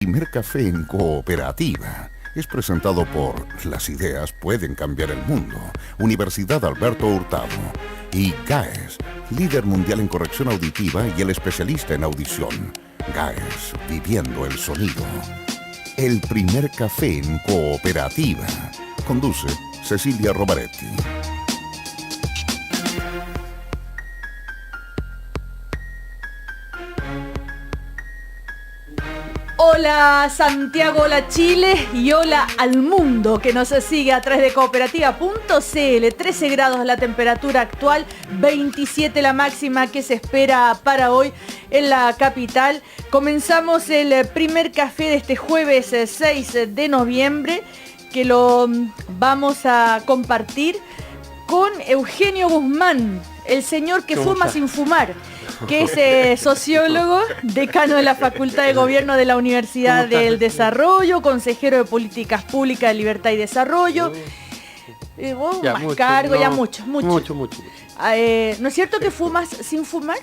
Primer café en cooperativa es presentado por Las ideas pueden cambiar el mundo, Universidad Alberto Hurtado y GAES, líder mundial en corrección auditiva y el especialista en audición. GAES, viviendo el sonido. El primer café en cooperativa. Conduce Cecilia Robaretti. Hola Santiago, hola Chile y hola al mundo que nos sigue a través de cooperativa.cl. 13 grados la temperatura actual, 27 la máxima que se espera para hoy en la capital. Comenzamos el primer café de este jueves 6 de noviembre que lo vamos a compartir con Eugenio Guzmán, el señor que fuma sin fumar, que es sociólogo, decano de la Facultad de Gobierno de la Universidad del Desarrollo, consejero de Políticas Públicas de Libertad y Desarrollo. Ya, más mucho, cargo, no, ya mucho. Mucho. ¿No es cierto que fumas sin fumar?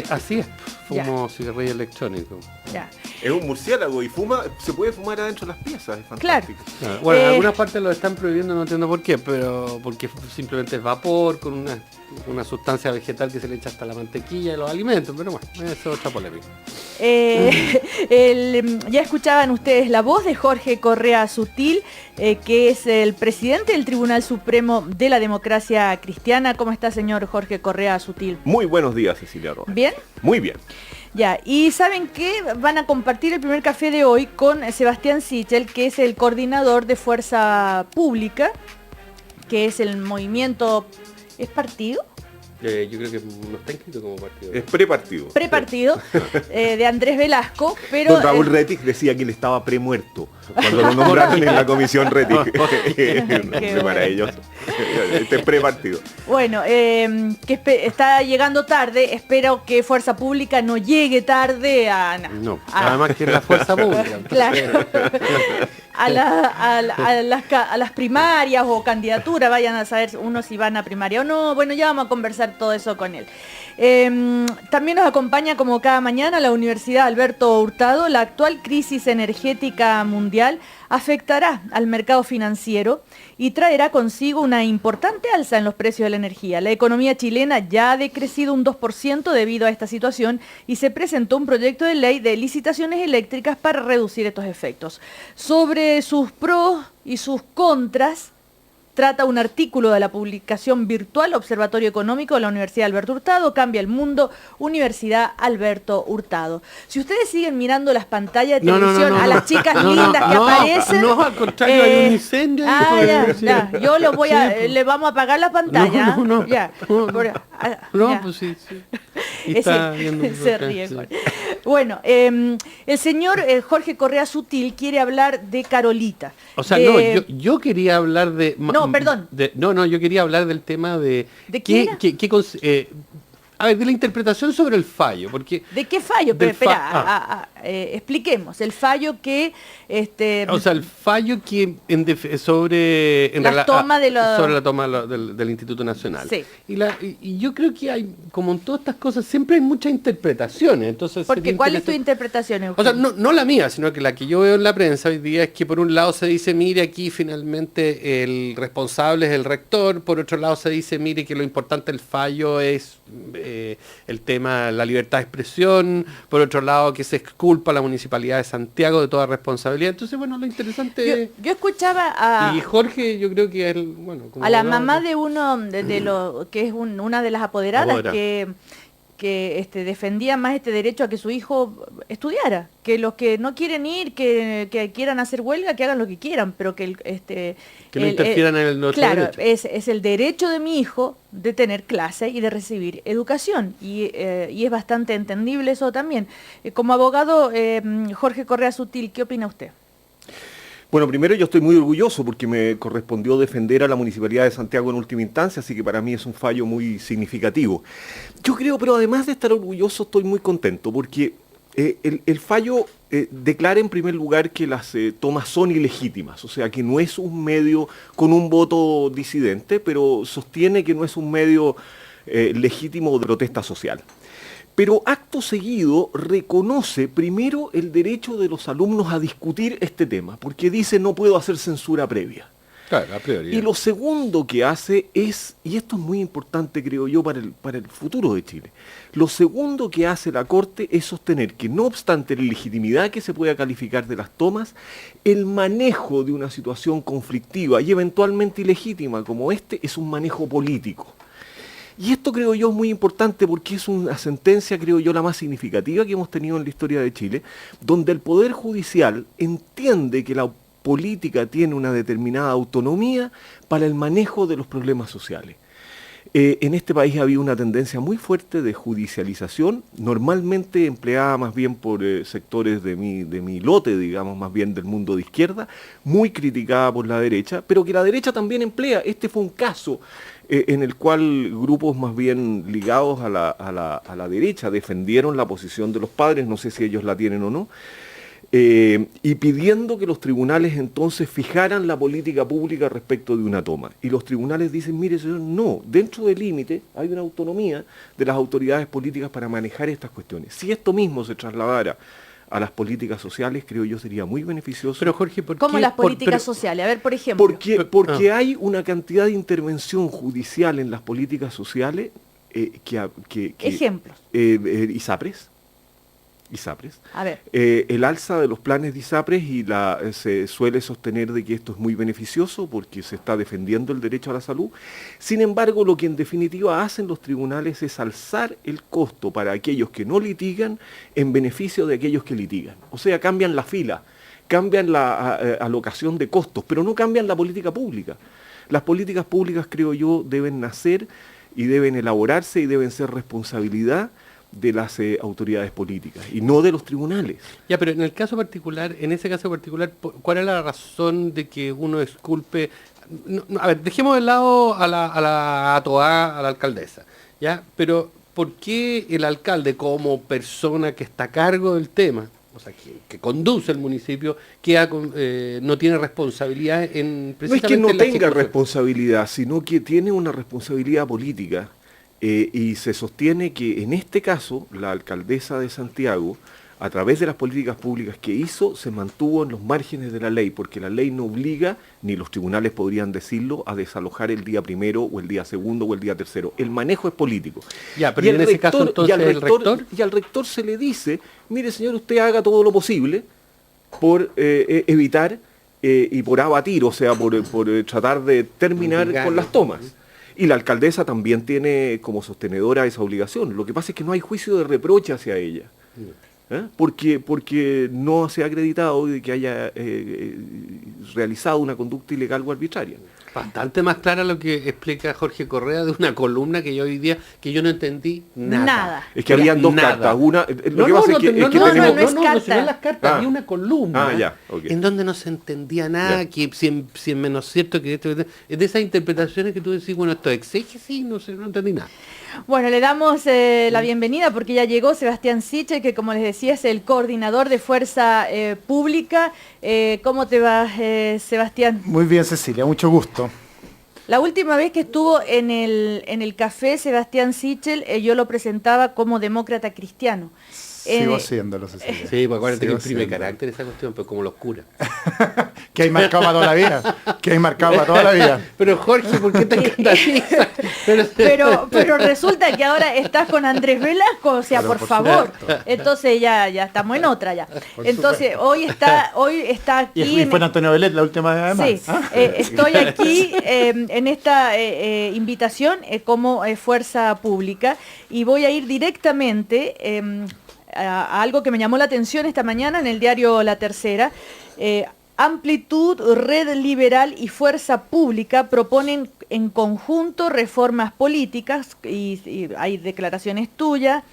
Así es, fumo cigarrillo electrónico. Ya. Es un murciélago y fuma, se puede fumar adentro de las piezas, es Claro. fantástico. Bueno, en algunas partes lo están prohibiendo, no entiendo por qué, pero porque simplemente es vapor con una sustancia vegetal que se le echa hasta la mantequilla y los alimentos, pero bueno, eso es otra polémica. Ya escuchaban ustedes la voz de Jorge Correa Sutil, que es el presidente del Tribunal Supremo de la Democracia Cristiana. ¿Cómo está, señor Jorge Correa Sutil? Muy buenos días, Cecilia Rojas. ¿Bien? Muy bien. Ya, y ¿saben qué? Van a compartir el primer café de hoy con Sebastián Sichel, que es el coordinador de Fuerza Pública, que es el movimiento... ¿Es partido? Yo creo que no está inscrito como partido. Es prepartido. Prepartido, de Andrés Velasco, pero... Don Raúl Rettig decía que él estaba premuerto cuando lo nombraron en la comisión Rettig. Para ellos, este es prepartido. Bueno, que está llegando tarde, espero que Fuerza Pública no llegue tarde No, además que es la fuerza pública. Claro. a las primarias o candidaturas, vayan a saber uno si van a primaria o no. Bueno, ya vamos a conversar todo eso con él. También nos acompaña como cada mañana la Universidad Alberto Hurtado. La actual crisis energética mundial afectará al mercado financiero y traerá consigo una importante alza en los precios de la energía. La economía chilena ya ha decrecido un 2% debido a esta situación y se presentó un proyecto de ley de licitaciones eléctricas para reducir estos efectos. Sobre sus pros y sus contras, trata un artículo de la publicación virtual Observatorio Económico de la Universidad Alberto Hurtado. Cambia el mundo, Universidad Alberto Hurtado. Si ustedes siguen mirando las pantallas de televisión a las chicas lindas que aparecen... No, al contrario, hay un incendio. Ya. Yo le vamos a apagar la pantalla. Ya. Pues sí. Se ríe. Bueno, el señor Jorge Correa Sutil quiere hablar de Carolita. O sea, yo quería hablar de... perdón. Yo quería hablar del tema de... ¿De qué de la interpretación sobre el fallo, porque... ¿De qué fallo? Pero espera, expliquemos. El fallo que... el fallo que sobre la toma del Instituto Nacional. Sí. Y yo creo que hay, como en todas estas cosas, siempre hay muchas interpretaciones. Entonces, porque ¿cuál es tu interpretación, Eugenio? O sea, no la mía, sino que la que yo veo en la prensa hoy día es que por un lado se dice, mire, aquí finalmente el responsable es el rector, por otro lado se dice, mire, que lo importante del fallo es el tema, la libertad de expresión, por otro lado que se exculpa a la Municipalidad de Santiago de toda responsabilidad. Entonces, bueno, lo interesante... Yo escuchaba a... Y Jorge, yo creo que es como a la mamá de uno, de lo que es una de las apoderadas que defendía más este derecho a que su hijo estudiara, que los que no quieren ir, que quieran hacer huelga, que hagan lo que quieran, pero que no interfieran en el nuestro claro, derecho. Es el derecho de mi hijo de tener clase y de recibir educación, y es bastante entendible eso también. Como abogado, Jorge Correa Sutil, ¿qué opina usted? Bueno, primero yo estoy muy orgulloso porque me correspondió defender a la Municipalidad de Santiago en última instancia, así que para mí es un fallo muy significativo. Yo creo, pero además de estar orgulloso, estoy muy contento porque el fallo declara en primer lugar que las tomas son ilegítimas, o sea que no es un medio con un voto disidente, pero sostiene que no es un medio legítimo de protesta social. pero acto seguido reconoce primero el derecho de los alumnos a discutir este tema, porque dice no puedo hacer censura previa. Claro, a priori. Y lo segundo que hace es, y esto es muy importante creo yo para el futuro de Chile, lo segundo que hace la Corte es sostener que no obstante la ilegitimidad que se pueda calificar de las tomas, el manejo de una situación conflictiva y eventualmente ilegítima como este es un manejo político. Y esto creo yo es muy importante porque es una sentencia, creo yo, la más significativa que hemos tenido en la historia de Chile, donde el Poder Judicial entiende que la política tiene una determinada autonomía para el manejo de los problemas sociales. En este país había una tendencia muy fuerte de judicialización, normalmente empleada más bien por sectores de mi lote, digamos, más bien del mundo de izquierda, muy criticada por la derecha, pero que la derecha también emplea. Este fue un caso en el cual grupos más bien ligados a la derecha defendieron la posición de los padres, no sé si ellos la tienen o no, y pidiendo que los tribunales entonces fijaran la política pública respecto de una toma. Y los tribunales dicen, mire señor, no, dentro del límite hay una autonomía de las autoridades políticas para manejar estas cuestiones. Si esto mismo se trasladara a las políticas sociales, creo yo sería muy beneficioso. Pero Jorge, ¿por ¿Cómo qué? las políticas sociales? A ver, por ejemplo. Porque hay una cantidad de intervención judicial en las políticas sociales Ejemplos. ISAPRES. A ver. El alza de los planes de ISAPRES se suele sostener de que esto es muy beneficioso porque se está defendiendo el derecho a la salud. Sin embargo, lo que en definitiva hacen los tribunales es alzar el costo para aquellos que no litigan en beneficio de aquellos que litigan. O sea, cambian la fila, cambian la alocación de costos, pero no cambian la política pública. Las políticas públicas, creo yo, deben nacer y deben elaborarse y deben ser responsabilidad de las autoridades políticas y no de los tribunales. Ya, pero en ese caso particular, ¿cuál es la razón de que uno exculpe? A ver, dejemos de lado a la Toa, a la alcaldesa, ¿ya? Pero ¿por qué el alcalde como persona que está a cargo del tema, o sea, que conduce el municipio, no tiene responsabilidad en precisamente no es que no la tenga ejecución? responsabilidad, sino que tiene una responsabilidad política. Y se sostiene que en este caso la alcaldesa de Santiago, a través de las políticas públicas que hizo, se mantuvo en los márgenes de la ley, porque la ley no obliga, ni los tribunales podrían decirlo, a desalojar el día primero o el día segundo o el día tercero. El manejo es político. Ya, pero en ese caso entonces el rector... Y al rector se le dice, mire señor, usted haga todo lo posible por evitar y por abatir, o sea, por tratar de terminar con las tomas. Y la alcaldesa también tiene como sostenedora esa obligación. Lo que pasa es que no hay juicio de reproche hacia ella. Porque no se ha acreditado de que haya realizado una conducta ilegal o arbitraria. Bastante más clara lo que explica Jorge Correa de una columna que yo hoy día, que yo no entendí nada. Es que habían dos cartas. Una, lo que pasa es que tenemos... No, las cartas, había una columna okay, en donde no se entendía nada, que si es menos cierto que esto, de esas interpretaciones que tú decís, bueno, esto es exégesis, no sé, no entendí nada. Bueno, le damos la bienvenida porque ya llegó Sebastián Sichel, que como les decía es el coordinador de Fuerza Pública. ¿Cómo te va, Sebastián? Muy bien, Cecilia, mucho gusto. La última vez que estuvo en el café Sebastián Sichel, yo lo presentaba como demócrata cristiano. Sigo haciéndolo, Cecilia. Sí, pues acuérdate que imprime carácter esa cuestión, pero como los curas. Que hay marcado para toda la vida. Que hay marcado para toda la vida. Pero Jorge, ¿por qué te escandalizas? Pero resulta que ahora estás con Andrés Velasco, o sea, por favor. Entonces ya estamos en otra ya. Entonces hoy está aquí. Y fue Antonio Bellet la última vez además. Sí, estoy aquí en esta invitación como Fuerza Pública y voy a ir directamente a algo que me llamó la atención esta mañana en el diario La Tercera. Amplitud, Red Liberal y Fuerza Pública proponen en conjunto reformas políticas y hay declaraciones tuyas,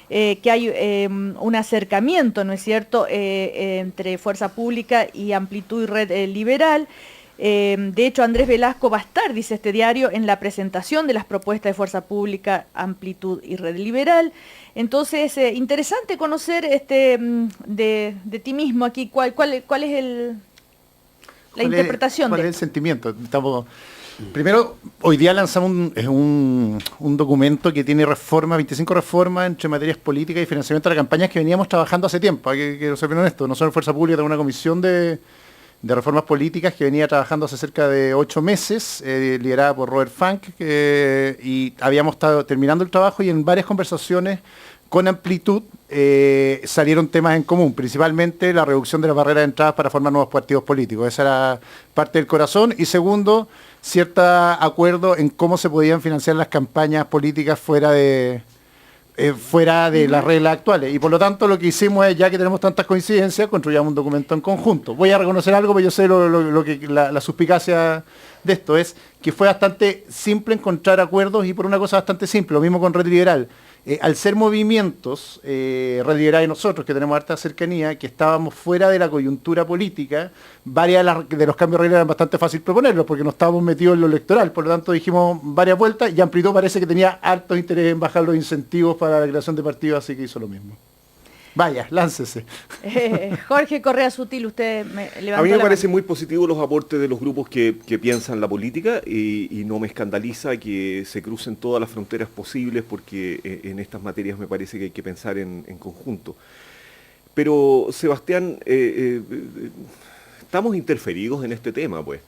que hay un acercamiento, ¿no es cierto?, entre Fuerza Pública y Amplitud y Red Liberal. De hecho, Andrés Velasco va a estar, dice este diario, en la presentación de las propuestas de Fuerza Pública, Amplitud y Red Liberal. Entonces, interesante conocer de ti mismo aquí, cuál es la interpretación. ¿Cuál es el sentimiento? Primero, hoy día lanzamos un documento que tiene 25 reformas entre materias políticas y financiamiento de las campañas que veníamos trabajando hace tiempo. Hay que ser bien honesto. Nosotros en Fuerza Pública tenemos una comisión de reformas políticas que venía trabajando hace cerca de 8 meses, liderada por Robert Funk, y habíamos estado terminando el trabajo y en varias conversaciones con amplitud salieron temas en común, principalmente la reducción de las barreras de entradas para formar nuevos partidos políticos. Esa era parte del corazón. Y segundo, cierto acuerdo en cómo se podían financiar las campañas políticas fuera de las reglas actuales. Y por lo tanto lo que hicimos es, ya que tenemos tantas coincidencias, construyamos un documento en conjunto. Voy a reconocer algo, pero yo sé la suspicacia de esto es que fue bastante simple encontrar acuerdos, y por una cosa bastante simple, lo mismo con Red Liberal. Al ser movimientos, Red Liberal y nosotros, que tenemos harta cercanía, que estábamos fuera de la coyuntura política, varias de los cambios de reglas eran bastante fácil proponerlos, porque no estábamos metidos en lo electoral. Por lo tanto, dijimos varias vueltas, y Amplitud parece que tenía harto interés en bajar los incentivos para la creación de partidos, así que hizo lo mismo. Vaya, láncese. Jorge Correa Sutil, usted levantó A mí me la parecen mano. muy positivos los aportes de los grupos que piensan la política, y no me escandaliza que se crucen todas las fronteras posibles, porque en estas materias me parece que hay que pensar en conjunto. Pero, Sebastián, estamos interferidos en este tema, pues.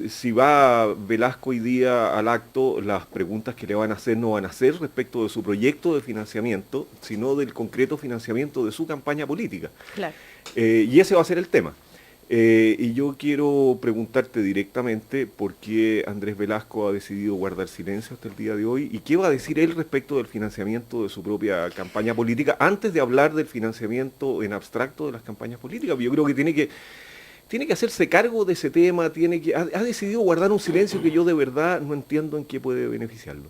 Si va Velasco hoy día al acto, las preguntas que le van a hacer no van a ser respecto de su proyecto de financiamiento, sino del concreto financiamiento de su campaña política. Claro. Y ese va a ser el tema. Y yo quiero preguntarte directamente por qué Andrés Velasco ha decidido guardar silencio hasta el día de hoy, y qué va a decir él respecto del financiamiento de su propia campaña política, antes de hablar del financiamiento en abstracto de las campañas políticas. Yo creo que tiene que hacerse cargo de ese tema, ha decidido guardar un silencio que yo de verdad no entiendo en qué puede beneficiarlo.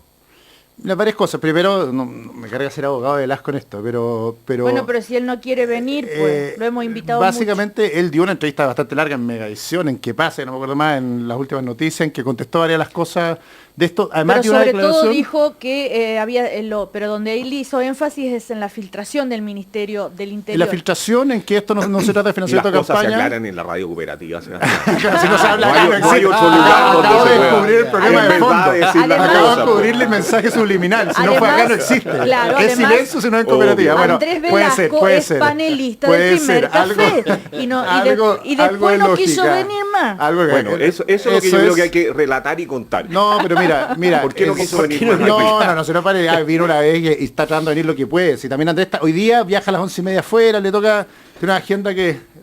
Varias cosas. Primero, no me carga ser abogado de Velasco en esto, pero... Bueno, pero si él no quiere venir, pues lo hemos invitado básicamente, él dio una entrevista bastante larga en Megavisión, en Que Pase, no me acuerdo más, en las últimas noticias, en que contestó varias de las cosas de esto. Además, pero de una sobre todo declaración, dijo que pero donde él hizo énfasis es en la filtración del Ministerio del en Interior. la filtración, en que esto no se trata de Y las financiamiento de cosas se campaña. aclaran en la radio cooperativa, Sebastián. Claro, si no se habla No acá, hay- no hay existe. otro lugar donde Acabo se de pueda. descubrir el problema En de verdad, fondo. decir las Acabo de cosas, descubrirle el mensaje subliminal. Si no fue acá, no existe. Claro, es además, silencio si no es cooperativa. Bueno, Andrés puede ser, Velasco puede es ser. panelista Puede del primer ser, café. Y después no quiso venir más. Bueno, eso es lo que yo creo que hay que relatar y contar. No, pero mira. ¿Por qué no quiso venir más? No, se no pare, vino una vez y está tratando de venir lo que puede. Si también Andrés hoy día viaja a las 11:30 afuera, le toca, tiene una agenda que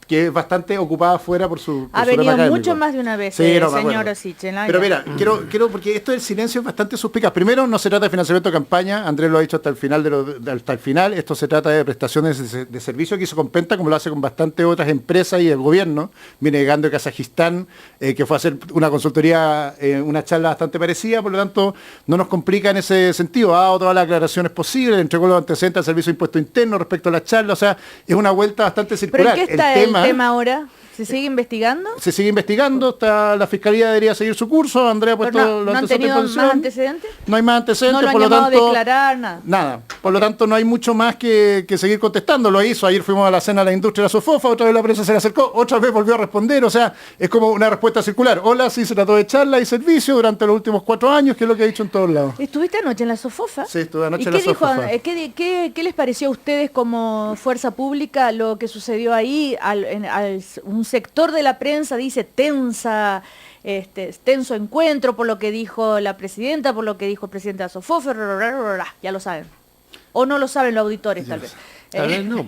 es bastante ocupada afuera por su Ha su tema venido académico. mucho más de una vez, Sí, no, me señor acuerdo. Sichel. Pero mira, quiero porque esto del silencio es bastante suspicaz. Primero, no se trata de financiamiento de campaña, Andrés lo ha dicho hasta el final, hasta el final. Esto se trata de prestaciones de servicio que hizo con Penta, como lo hace con bastantes otras empresas y el gobierno. Viene llegando de Kazajistán, que fue a hacer una consultoría, una charla bastante parecida, por lo tanto, no nos complica en ese sentido. Ha dado todas las aclaraciones posibles, entregó los antecedentes al Servicio de Impuesto Interno respecto a la charla, o sea, es una vuelta bastante ¿Pero circular. en qué está el tema ahora? ¿Se sigue investigando? Se sigue investigando, la Fiscalía debería seguir su curso, Andrea ha puesto Pero los ¿no han antecedentes tenido en más posición. antecedentes? No hay más antecedentes, No lo han por lo llamado a tanto... declarar, nada. Nada, por lo tanto no hay mucho más que seguir contestando. Lo hizo, ayer fuimos a la cena de la industria de la Sofofa, otra vez la prensa se le acercó, otra vez volvió a responder, o sea, es como una respuesta circular. Hola, sí, se trató de charla y servicio durante los últimos 4 años, que es lo que ha dicho en todos lados. ¿Estuviste anoche en la Sofofa? Sí, estuve anoche ¿Y en qué la dijo, Sofofa. qué les pareció a ustedes como fuerza pública lo que sucedió ahí? Un sector de la prensa dice tenso encuentro por lo que dijo la presidenta, por lo que dijo el presidente de la Sofofa, ya lo saben. O no lo saben los auditores, tal vez. Tal vez no.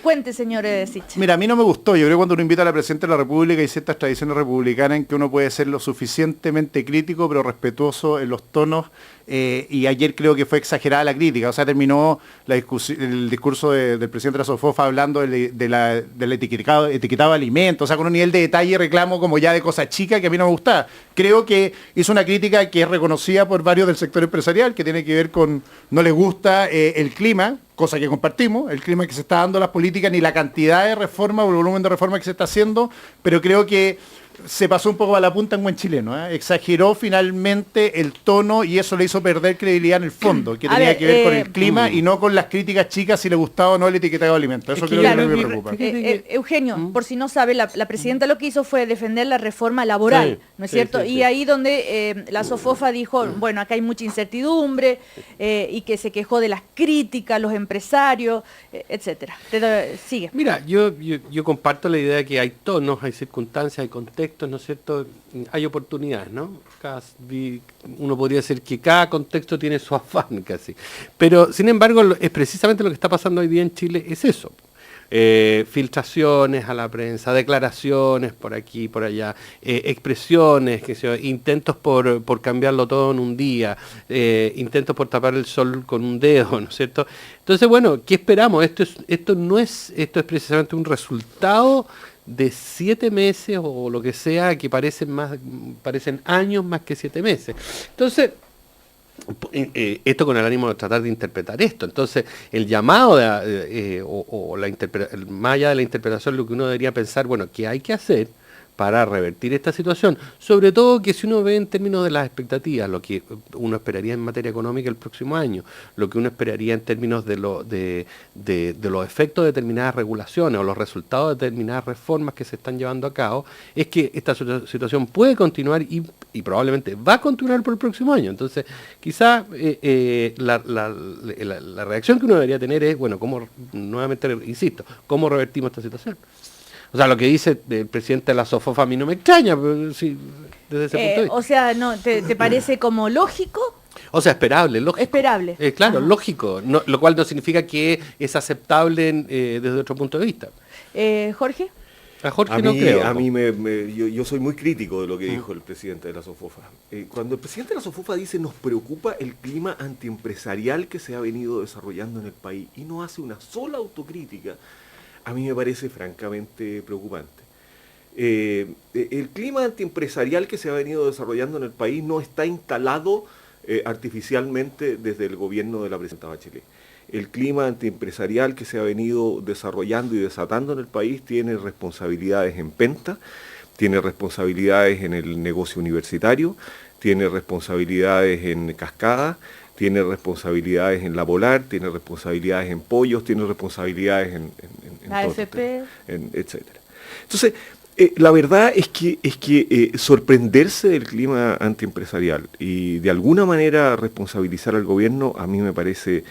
Cuente, señor Sichel. Mira, a mí no me gustó. Yo creo que cuando uno invita a la Presidenta de la República, hay ciertas tradiciones republicanas en que uno puede ser lo suficientemente crítico, pero respetuoso en los tonos. Y ayer creo que fue exagerada la crítica. O sea, terminó el discurso del presidente de la Sofofa hablando del etiquetado de alimentos, o sea, con un nivel de detalle y reclamo como ya de cosa chica que a mí no me gustaba. Creo que hizo una crítica que es reconocida por varios del sector empresarial, que tiene que ver con no les gusta el clima, cosa que compartimos, el clima que se está dando a las políticas, ni la cantidad de reforma o el volumen de reforma que se está haciendo, pero creo que se pasó un poco a la punta en buen chileno, ¿eh? Exageró finalmente el tono y eso le hizo perder credibilidad en el fondo, que tenía que ver con el clima y no con las críticas chicas si le gustaba o no el etiquetado de alimentos. Eso creo que me preocupa. Eugenio, por si no sabe, la presidenta lo que hizo fue defender la reforma laboral, ¿no es cierto? Y ahí donde la SOFOFA dijo, bueno, acá hay mucha incertidumbre y que se quejó de las críticas, los empresarios, etcétera. Sigue. Mira, yo comparto la idea de que hay tonos, hay circunstancias, hay contextos, ¿no es cierto? Hay oportunidades, ¿no? Uno podría decir que cada contexto tiene su afán casi. Pero, sin embargo, es precisamente lo que está pasando hoy día en Chile, es eso. Filtraciones a la prensa, declaraciones por aquí, por allá, expresiones, intentos por cambiarlo todo en un día, intentos por tapar el sol con un dedo, ¿no es cierto? Entonces, bueno, ¿qué esperamos? Esto es precisamente un resultado de 7 meses o lo que sea, que parecen años más que 7 meses. Entonces, esto con el ánimo de tratar de interpretar esto. Entonces, el llamado más allá de la interpretación, lo que uno debería pensar, bueno, ¿qué hay que hacer para revertir esta situación? Sobre todo que si uno ve en términos de las expectativas, lo que uno esperaría en materia económica el próximo año, lo que uno esperaría en términos de los efectos de determinadas regulaciones o los resultados de determinadas reformas que se están llevando a cabo, es que esta situación puede continuar y probablemente va a continuar por el próximo año. Entonces, quizá la reacción que uno debería tener es, bueno, nuevamente insisto, ¿cómo revertimos esta situación? O sea, lo que dice el presidente de la SOFOFA a mí no me extraña, pero sí, desde ese punto de vista. O sea, no, ¿te parece como lógico? O sea, esperable, lógico. Esperable. Claro, lógico, lo cual no significa que es aceptable desde otro punto de vista. Jorge. A Jorge no creo. A mí yo soy muy crítico de lo que dijo el presidente de la SOFOFA. Cuando el presidente de la SOFOFA dice nos preocupa el clima antiempresarial que se ha venido desarrollando en el país y no hace una sola autocrítica, a mí me parece francamente preocupante. El clima antiempresarial que se ha venido desarrollando en el país no está instalado artificialmente desde el gobierno de la presidenta Bachelet. El clima antiempresarial que se ha venido desarrollando y desatando en el país tiene responsabilidades en Penta, tiene responsabilidades en el negocio universitario, tiene responsabilidades en Cascada, tiene responsabilidades en La Polar, tiene responsabilidades en Pollos, tiene responsabilidades en AFP, etcétera. Entonces, la verdad es que sorprenderse del clima antiempresarial y de alguna manera responsabilizar al gobierno a mí me parece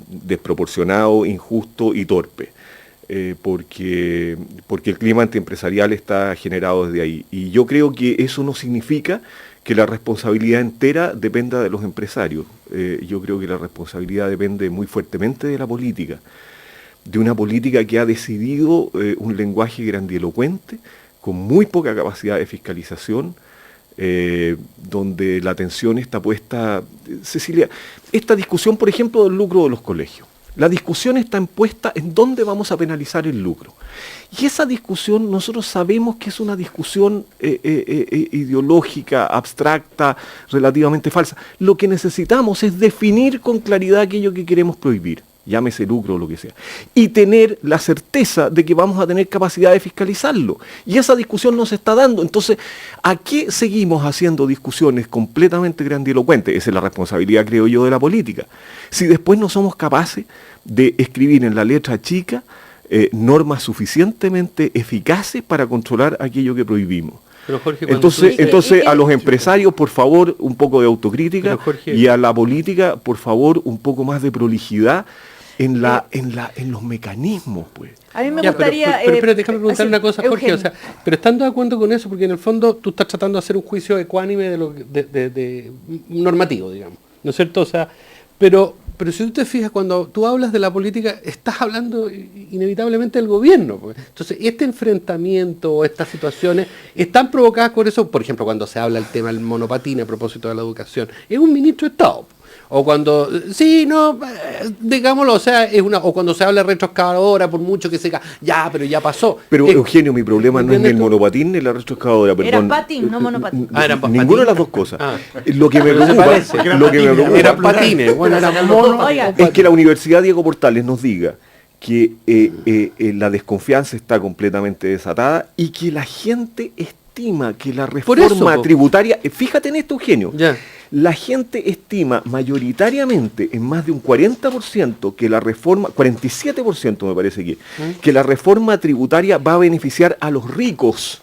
desproporcionado, injusto y torpe. Porque el clima antiempresarial está generado desde ahí. Y yo creo que eso no significa que la responsabilidad entera dependa de los empresarios. Yo creo que la responsabilidad depende muy fuertemente de la política, de una política que ha decidido un lenguaje grandilocuente, con muy poca capacidad de fiscalización, donde la atención está puesta... Cecilia, esta discusión, por ejemplo, del lucro de los colegios. La discusión está puesta en dónde vamos a penalizar el lucro. Y esa discusión nosotros sabemos que es una discusión ideológica, abstracta, relativamente falsa. Lo que necesitamos es definir con claridad aquello que queremos prohibir, llámese lucro o lo que sea, y tener la certeza de que vamos a tener capacidad de fiscalizarlo. Y esa discusión no se está dando. Entonces, ¿a qué seguimos haciendo discusiones completamente grandilocuentes? Esa es la responsabilidad, creo yo, de la política. Si después no somos capaces de escribir en la letra chica normas suficientemente eficaces para controlar aquello que prohibimos. Pero Jorge, entonces a los empresarios, por favor, un poco de autocrítica, Jorge, y a la política, por favor, un poco más de prolijidad en los mecanismos, pues. A mí me gustaría... Pero déjame preguntar una cosa, Jorge, Eugenio. O sea, pero estando de acuerdo con eso, porque en el fondo tú estás tratando de hacer un juicio ecuánime de normativo, digamos, ¿no es cierto? O sea, pero si tú te fijas, cuando tú hablas de la política, estás hablando inevitablemente del gobierno, pues. Entonces, este enfrentamiento o estas situaciones están provocadas por eso. Por ejemplo, cuando se habla del tema del monopatín a propósito de la educación, es un ministro de Estado. O cuando, digámoslo, o sea, o cuando se habla de retroexcavadora, por mucho que se diga, pero ya pasó. Pero Eugenio, mi problema no es ni el monopatín ni la retroexcavadora, perdón. Era patín, no monopatín. Ninguna de las dos cosas. Lo que me preocupa, eran patines, bueno, era mono. Es que la Universidad Diego Portales nos diga que la desconfianza está completamente desatada y que la gente estima que la reforma tributaria, fíjate en esto, Eugenio, Ya. la gente estima mayoritariamente en más de un 40% que la reforma, 47% me parece que la reforma tributaria va a beneficiar a los ricos.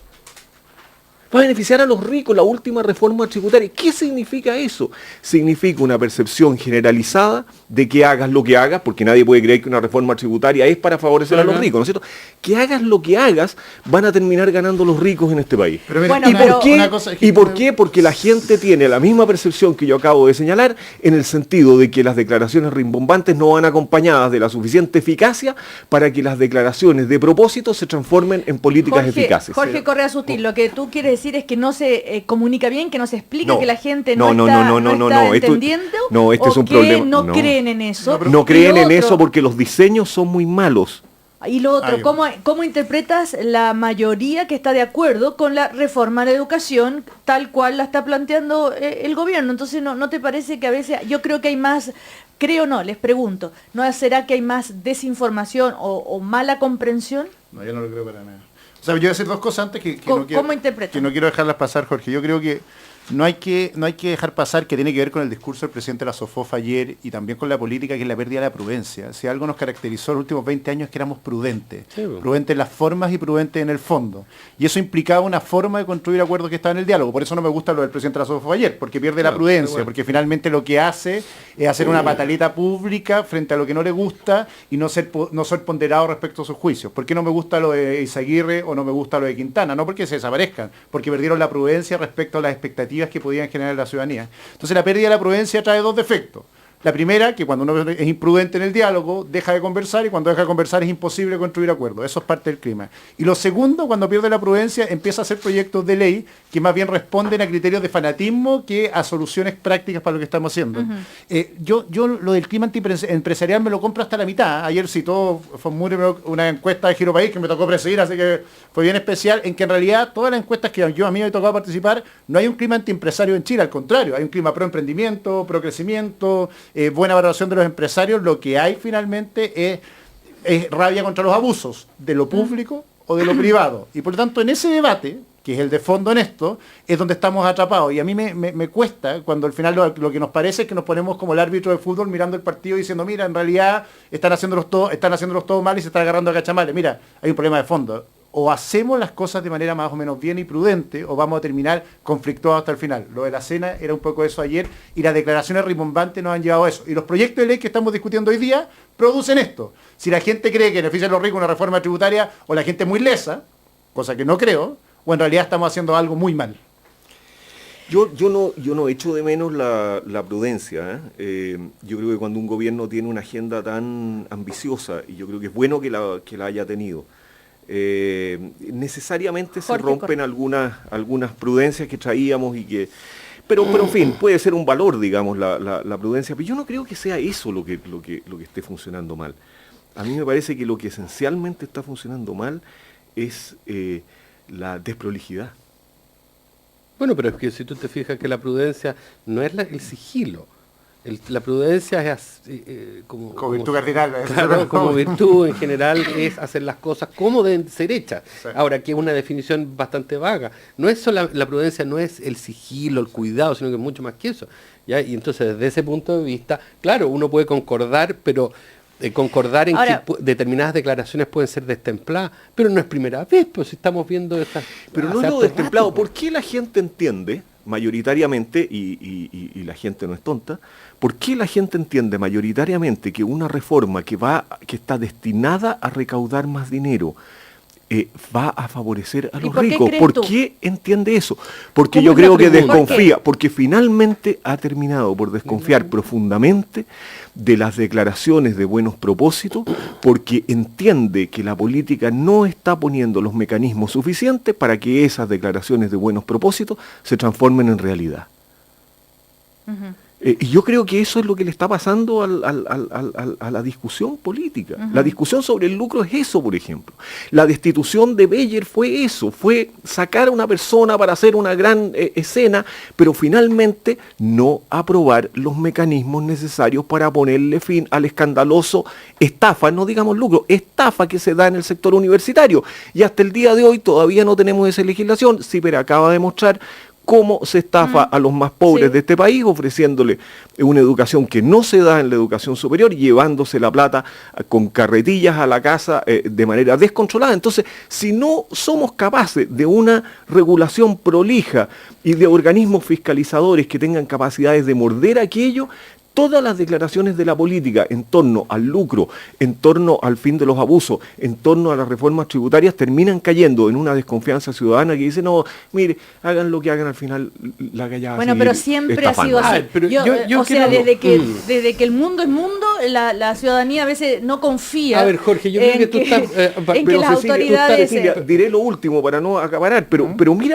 Va a beneficiar a los ricos la última reforma tributaria. ¿Qué significa eso? Significa una percepción generalizada de que hagas lo que hagas, porque nadie puede creer que una reforma tributaria es para favorecer a los ricos, ¿no es cierto? Que hagas lo que hagas, van a terminar ganando los ricos en este país. Pero mira, Bueno, ¿Y por qué? una cosa es que- ¿Y por qué? Porque la gente tiene la misma percepción que yo acabo de señalar, en el sentido de que las declaraciones rimbombantes no van acompañadas de la suficiente eficacia para que las declaraciones de propósito se transformen en políticas eficaces. Jorge Correa Sutil, lo que tú quieres decir es que no se comunica bien, que no se explica, No. que la gente No, no está esto- entendiendo, no, este o es un que problema. no No. creen en eso. No Y creen lo en otro- eso porque los diseños son muy malos. Y lo otro, Ahí va. ¿cómo interpretas la mayoría que está de acuerdo con la reforma a la educación tal cual la está planteando el gobierno? Entonces, ¿no te parece que a veces, yo creo que hay más, creo no, les pregunto, ¿no será que hay más desinformación o mala comprensión? No, yo no lo creo para nada. O sea, yo voy a decir dos cosas antes que ¿Cómo- no quiero, cómo interpretas? que no quiero dejarlas pasar, Jorge. Yo creo que no hay que dejar pasar, que tiene que ver con el discurso del presidente de la SOFOF ayer y también con la política, que es la pérdida de la prudencia. Si algo nos caracterizó en los últimos 20 años es que éramos prudentes. Sí, bueno. Prudentes en las formas y prudentes en el fondo. Y eso implicaba una forma de construir acuerdos que estaban en el diálogo. Por eso no me gusta lo del presidente de la SOFOF ayer, porque pierde la prudencia, porque finalmente lo que hace es hacer una pataleta pública frente a lo que no le gusta y no ser ponderado respecto a sus juicios. ¿Por qué no me gusta lo de Izaguirre o no me gusta lo de Quintana? No porque se desaparezcan, porque perdieron la prudencia respecto a las expectativas que podían generar en la ciudadanía. Entonces la pérdida de la prudencia trae dos defectos. La primera, que cuando uno es imprudente en el diálogo, deja de conversar, y cuando deja de conversar es imposible construir acuerdos. Eso es parte del clima. Y lo segundo, cuando pierde la prudencia, empieza a hacer proyectos de ley que más bien responden a criterios de fanatismo que a soluciones prácticas para lo que estamos haciendo. Yo lo del clima empresarial me lo compro hasta la mitad. Ayer citó una encuesta de Giro País que me tocó presidir, así que fue bien especial, en que en realidad todas las encuestas que a mí me ha tocado participar, no hay un clima antiempresario en Chile, al contrario, hay un clima pro emprendimiento, pro crecimiento, buena valoración de los empresarios. Lo que hay finalmente es rabia contra los abusos de lo público o de lo privado. Y por lo tanto, en ese debate, que es el de fondo en esto, es donde estamos atrapados. Y a mí me cuesta cuando al final lo que nos parece es que nos ponemos como el árbitro de fútbol mirando el partido y diciendo, mira, en realidad están haciéndolos todos mal y se están agarrando a cachamales. Mira, hay un problema de fondo. O hacemos las cosas de manera más o menos bien y prudente, o vamos a terminar conflictuados hasta el final. Lo de la cena era un poco eso ayer, y las declaraciones rimbombantes nos han llevado a eso. Y los proyectos de ley que estamos discutiendo hoy día producen esto. Si la gente cree que beneficia a los ricos una reforma tributaria, o la gente es muy lesa, cosa que no creo, o en realidad estamos haciendo algo muy mal. Yo no echo de menos la prudencia. Yo creo que cuando un gobierno tiene una agenda tan ambiciosa, y yo creo que es bueno que la haya tenido, necesariamente se rompen algunas prudencias que traíamos y que... Pero en fin, puede ser un valor, digamos, la prudencia, pero yo no creo que sea eso lo que esté funcionando mal. A mí me parece que lo que esencialmente está funcionando mal es la desprolijidad. Bueno, pero es que si tú te fijas que la prudencia no es el sigilo. La prudencia es Como virtud cardinal. Claro, como virtud en general es hacer las cosas como deben ser hechas. Sí. Ahora, que es una definición bastante vaga. No es solo la prudencia, no es el sigilo, el cuidado, sino que es mucho más que eso. ¿Ya? Y entonces, desde ese punto de vista, claro, uno puede concordar, pero concordar en Ahora, que determinadas declaraciones pueden ser destempladas, pero no es primera vez, pues estamos viendo estas... Pero no hace es lo harto destemplado. rato, ¿Por qué la gente entiende, mayoritariamente, y la gente no es tonta, por qué la gente entiende mayoritariamente que una reforma que está destinada a recaudar más dinero va a favorecer a ¿Y los por qué ricos? crees ¿Por tú? qué entiende eso? Porque ¿Cómo yo es la creo que pregunta? desconfía, ¿Por qué? porque finalmente ha terminado por desconfiar profundamente de las declaraciones de buenos propósitos, porque entiende que la política no está poniendo los mecanismos suficientes para que esas declaraciones de buenos propósitos se transformen en realidad. Y yo creo que eso es lo que le está pasando a la discusión política. La discusión sobre el lucro es eso, por ejemplo. La destitución de Beyer fue eso, fue sacar a una persona para hacer una gran escena, pero finalmente no aprobar los mecanismos necesarios para ponerle fin al escandaloso estafa, no digamos lucro, estafa que se da en el sector universitario. Y hasta el día de hoy todavía no tenemos esa legislación. CIPER acaba de mostrar cómo se estafa a los más pobres de este país, ofreciéndole una educación que no se da en la educación superior, llevándose la plata con carretillas a la casa de manera descontrolada. Entonces, si no somos capaces de una regulación prolija y de organismos fiscalizadores que tengan capacidades de morder aquello, todas las declaraciones de la política en torno al lucro, en torno al fin de los abusos, en torno a las reformas tributarias, terminan cayendo en una desconfianza ciudadana que dice, no, mire, hagan lo que hagan, al final la gallada. Bueno, pero siempre ha sido así. O sea, desde que el mundo es mundo, la ciudadanía a veces no confía. A ver, Jorge, yo creo que tú estás... en que las autoridades... Cecilia, diré lo último para no acaparar, pero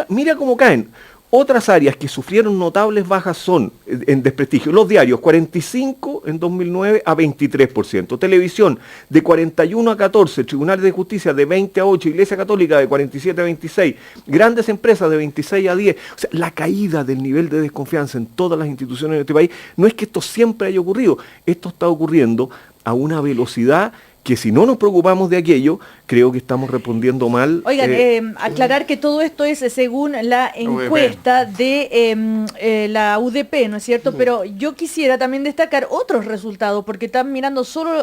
mira cómo caen. Otras áreas que sufrieron notables bajas son en desprestigio. Los diarios, 45 en 2009 a 23%. Televisión, de 41 a 14. Tribunales de Justicia, de 20 a 8. Iglesia Católica, de 47 a 26. Grandes empresas, de 26 a 10. O sea, la caída del nivel de desconfianza en todas las instituciones de este país, no es que esto siempre haya ocurrido. Esto está ocurriendo a una velocidad que si no nos preocupamos de aquello, creo que estamos respondiendo mal. Oigan, aclarar que todo esto es según la encuesta de la UDP, ¿no es cierto? Pero yo quisiera también destacar otros resultados, porque están mirando solo,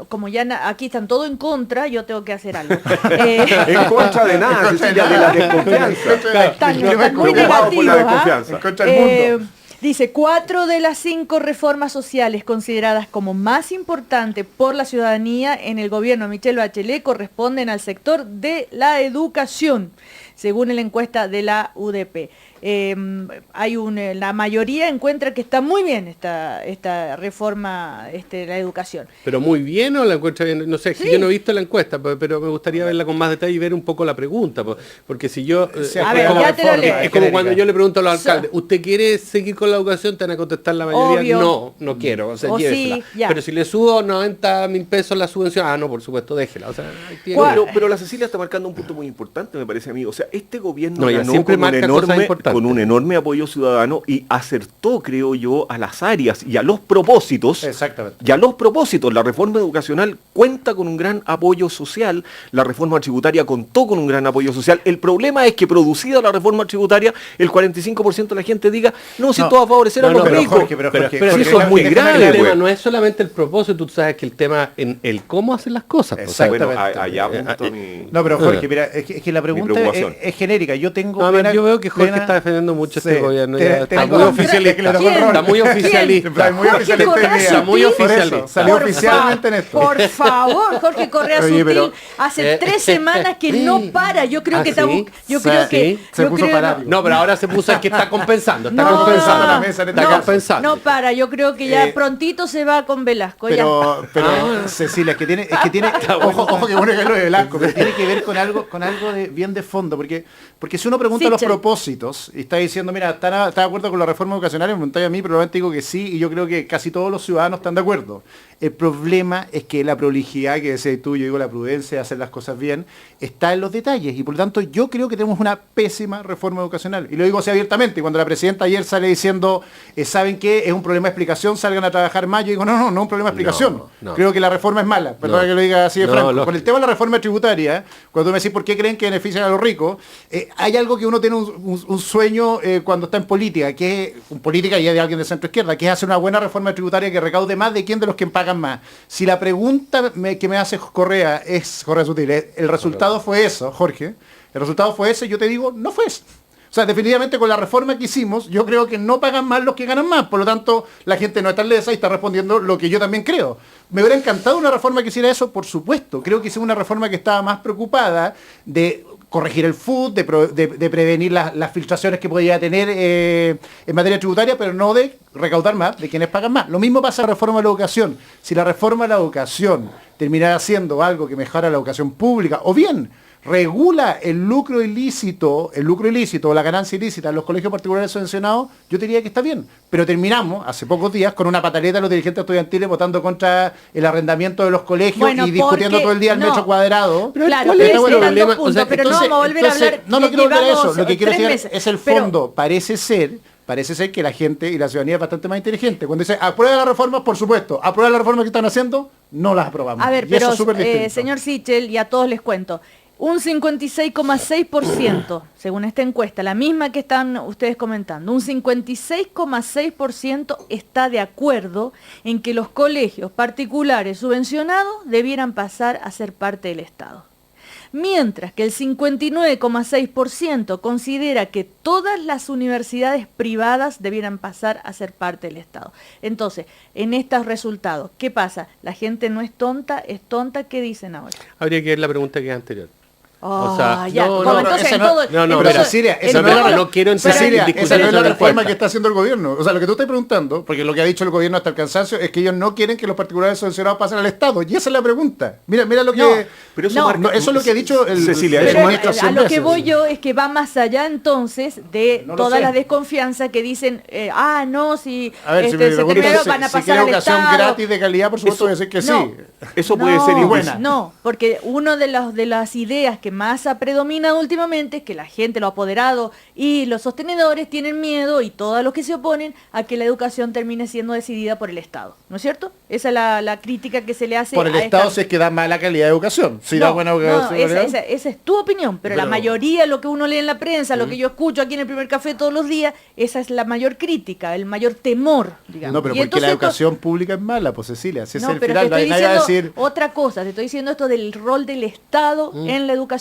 como ya aquí están todo en contra, yo tengo que hacer algo. En contra de nada, Cecilia, de la desconfianza. Están muy negativos, en contra del mundo. Dice, 4 de las 5 reformas sociales consideradas como más importantes por la ciudadanía en el gobierno de Michelle Bachelet corresponden al sector de la educación, según la encuesta de la UDP. La mayoría encuentra que está muy bien esta reforma, la educación. ¿Pero muy bien o la encuentra bien? No sé, Sí. yo no he visto la encuesta, pero me gustaría verla con más detalle y ver un poco la pregunta, porque si yo... A ver, ya te lo leo. Es como cuando yo le pregunto a los alcaldes, ¿usted quiere seguir con la educación? Te van a contestar la mayoría, Obvio. no quiero, o sea, O llévesela. sí, ya. Pero si le subo 90.000 pesos la subvención, no, por supuesto, déjela. O sea, ahí tiene- Pero la Cecilia está marcando un punto muy importante, me parece a mí. O sea, este gobierno No, ella ganó siempre marca cosas importantes. con un enorme apoyo ciudadano y acertó, creo yo, a las áreas y a los propósitos. Exactamente. Y a los propósitos, la reforma educacional cuenta con un gran apoyo social, la reforma tributaria contó con un gran apoyo social. El problema es que producida la reforma tributaria, el 45% de la gente diga, no, si esto va a favorecer a los pero ricos. Jorge, pero Jorge, pero sí, Jorge, eso es muy déjame grave, aclarar. el tema güey. no es solamente el propósito, tú sabes que el tema en el cómo hacen las cosas. pues, o sea, Exactamente. Bueno, allá apunto mi... No, pero Jorge, mira, es que la pregunta preocupación. es genérica. Yo tengo No, a ver, plena- yo veo que Jorge plena- está defendiendo mucho este Sí, gobierno. te- Ya te- está tengo- muy oficialista. ¿Quién? Está muy oficialista. Está muy Jorge oficialista Correa en Está muy Sutil. Por eso, oficialista. salió Por oficialmente en esto. Por favor, Jorge Correa Oye, Sutil, pero- hace 3 semanas que no para. Yo creo ¿Ah, que sí? está yo O sea, creo que sí, se yo puso creo- parático. No, pero ahora se puso que está compensando. Está No, compensando. la mesa en este Está caso. compensando. No para, yo creo que ya prontito se va con Velasco. Ya. Pero Cecilia, es que tiene, ojo que bueno que es lo de Velasco, pero tiene que ver con algo de bien de fondo, porque si uno pregunta los Sichel. propósitos y está diciendo, mira, ¿está de acuerdo con la reforma educacional? Me preguntáis a mí, probablemente digo que sí, y yo creo que casi todos los ciudadanos están de acuerdo. El problema es que la prolijidad que decías tú, yo digo la prudencia de hacer las cosas bien, está en los detalles, y por lo tanto yo creo que tenemos una pésima reforma educacional, y lo digo así abiertamente. Cuando la presidenta ayer sale diciendo, ¿saben qué? Es un problema de explicación, salgan a trabajar más, yo digo, no es un problema de explicación. No. Creo que la reforma es mala, perdón que lo diga así de No, franco. lógico. Con el tema de la reforma tributaria, cuando tú me decís por qué creen que benefician a los ricos, hay algo que uno tiene un sueño cuando está en política, que es política y es de alguien de centro izquierda, que es hacer una buena reforma tributaria que recaude más de quién de los que pagan más. Si la pregunta que me hace Correa Sutil, el resultado fue eso, Jorge, el resultado fue ese, yo te digo, no fue eso. O sea, definitivamente con la reforma que hicimos, yo creo que no pagan más los que ganan más. Por lo tanto, la gente no está lesa y está respondiendo lo que yo también creo. ¿Me hubiera encantado una reforma que hiciera eso? Por supuesto. Creo que hicimos una reforma que estaba más preocupada de corregir el FUT, de prevenir las filtraciones que podía tener en materia tributaria, pero no de recaudar más de quienes pagan más. Lo mismo pasa con la reforma de la educación. Si la reforma de la educación terminara siendo algo que mejora la educación pública, o bien regula el lucro ilícito o la ganancia ilícita en los colegios particulares subvencionados, yo diría que está bien. Pero terminamos hace pocos días con una pataleta de los dirigentes estudiantiles votando contra el arrendamiento de los colegios y discutiendo todo el día el metro cuadrado. Pero claro, ¿cuál es el problema? problema? Pero no vamos a volver a hablar. No quiero volver a eso. Lo que quiero decir meses. es el fondo. Parece ser que la gente y la ciudadanía es bastante más inteligente. Cuando dice, aprueba las reformas, por supuesto. Aprueba las reformas que están haciendo, no las aprobamos. A ver, y pero eso es súper distinto. señor Sichel, y a todos les cuento, un 56,6%, según esta encuesta, la misma que están ustedes comentando, un 56,6% está de acuerdo en que los colegios particulares subvencionados debieran pasar a ser parte del Estado. Mientras que el 59,6% considera que todas las universidades privadas debieran pasar a ser parte del Estado. Entonces, en estos resultados, ¿qué pasa? ¿La gente no es tonta? ¿Qué dicen ahora? Habría que ver la pregunta que es anterior. Cecilia, no quiero entrar en discusión. Esa no es la reforma que está haciendo el gobierno. O sea, lo que tú estás preguntando, porque lo que ha dicho el gobierno hasta el cansancio es que ellos no quieren que los particulares subvencionados pasen al Estado. Y esa es la pregunta. Mira lo que... Pero eso, eso es lo que ha dicho Cecilia. Pero a lo que voy yo es que va más allá entonces de todas las desconfianzas que dicen, si se terminaron, van a pasar al educación Estado. gratis de calidad, por supuesto, voy a decir que sí. Eso puede ser buena. No, porque una de las ideas que más ha predominado últimamente es que la gente, los apoderados y los sostenedores tienen miedo, y todos los que se oponen, a que la educación termine siendo decidida por el Estado. ¿No es cierto? Esa es la crítica que se le hace por el Estado si es que da mala calidad de educación. Si da buena educación. Esa es tu opinión, pero la mayoría, lo que uno lee en la prensa, lo que yo escucho aquí en el Primer Café todos los días, esa es la mayor crítica, el mayor temor, digamos. No, pero y porque entonces la educación pública es mala, pues Cecilia, si es el pero final, te estoy nadie va a diciendo decir... otra cosa, te estoy diciendo esto del rol del Estado en la educación.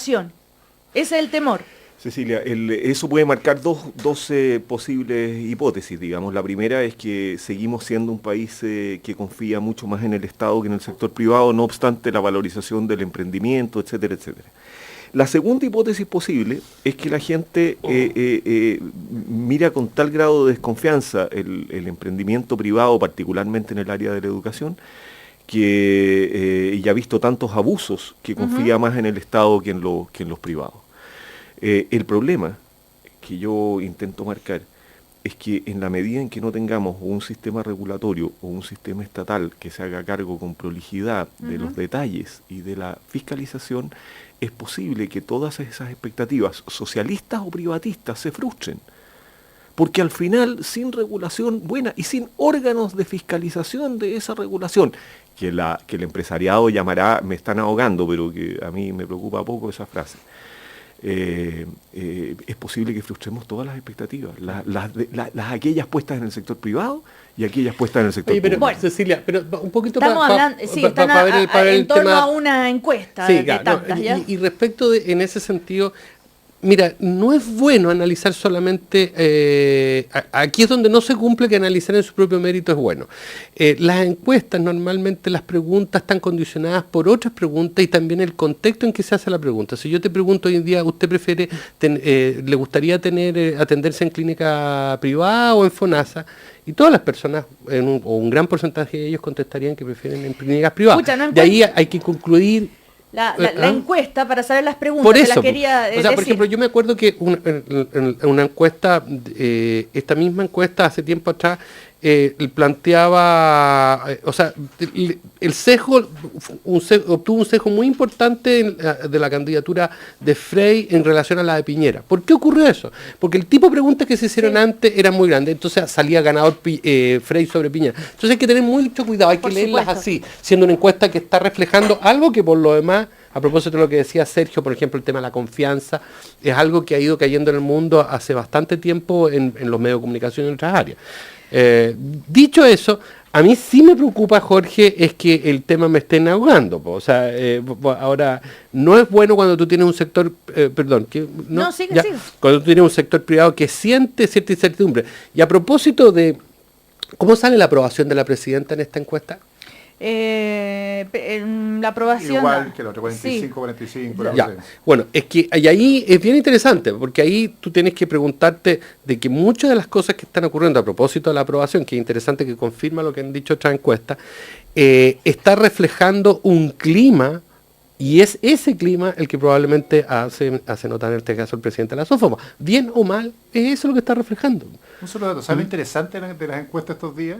Ese es el temor. Cecilia, eso puede marcar dos posibles hipótesis, digamos. La primera es que seguimos siendo un país que confía mucho más en el Estado que en el sector privado, no obstante la valorización del emprendimiento, etcétera, etcétera. La segunda hipótesis posible es que la gente mira con tal grado de desconfianza el emprendimiento privado, particularmente en el área de la educación, que ya ha visto tantos abusos que confía más en el Estado que en los privados. El problema que yo intento marcar es que en la medida en que no tengamos un sistema regulatorio o un sistema estatal que se haga cargo con prolijidad de los detalles y de la fiscalización, es posible que todas esas expectativas, socialistas o privatistas, se frustren. Porque al final, sin regulación buena y sin órganos de fiscalización de esa regulación, que el empresariado llamará, me están ahogando, pero que a mí me preocupa poco esa frase, es posible que frustremos todas las expectativas, aquellas puestas en el sector privado y aquellas puestas en el sector público. Bueno, Cecilia, pero un poquito estamos hablando, en torno a una encuesta de tantas, ¿ya? Y respecto en ese sentido, mira, no es bueno analizar solamente, aquí es donde no se cumple que analizar en su propio mérito es bueno. Las encuestas, normalmente las preguntas están condicionadas por otras preguntas y también el contexto en que se hace la pregunta. Si yo te pregunto hoy en día, ¿usted prefiere, le gustaría atenderse en clínica privada o en FONASA? Y todas las personas, o un gran porcentaje de ellos contestarían que prefieren en clínicas privadas. De ahí hay que concluir... La encuesta para saber las preguntas. Por eso, la quería decir. Por ejemplo, yo me acuerdo que una encuesta, esta misma encuesta hace tiempo atrás, planteaba, el sesgo, obtuvo un sesgo muy importante de la candidatura de Frey en relación a la de Piñera. ¿Por qué ocurrió eso? Porque el tipo de preguntas que se hicieron antes era muy grande, entonces salía ganador Frey sobre Piñera. Entonces hay que tener mucho cuidado, hay que leerlas así, siendo una encuesta que está reflejando algo que por lo demás, a propósito de lo que decía Sergio, por ejemplo, el tema de la confianza, es algo que ha ido cayendo en el mundo hace bastante tiempo en los medios de comunicación y en otras áreas. Dicho eso, a mí sí me preocupa, Jorge, es que el tema me esté ahogando. Ahora, no es bueno cuando tú tienes un sector, sigue. Cuando tú tienes un sector privado que siente cierta incertidumbre. Y a propósito de, ¿cómo sale la aprobación de la presidenta en esta encuesta? La aprobación igual que el otro, 45. Bueno, es que ahí es bien interesante, porque ahí tú tienes que preguntarte de que muchas de las cosas que están ocurriendo a propósito de la aprobación, que es interesante, que confirma lo que han dicho otras encuestas, está reflejando un clima Y es ese clima el que probablemente hace notar en este caso el presidente de la SOFOMA. Bien o mal, es eso lo que está reflejando. Un solo dato. ¿Sabes lo interesante de las encuestas estos días?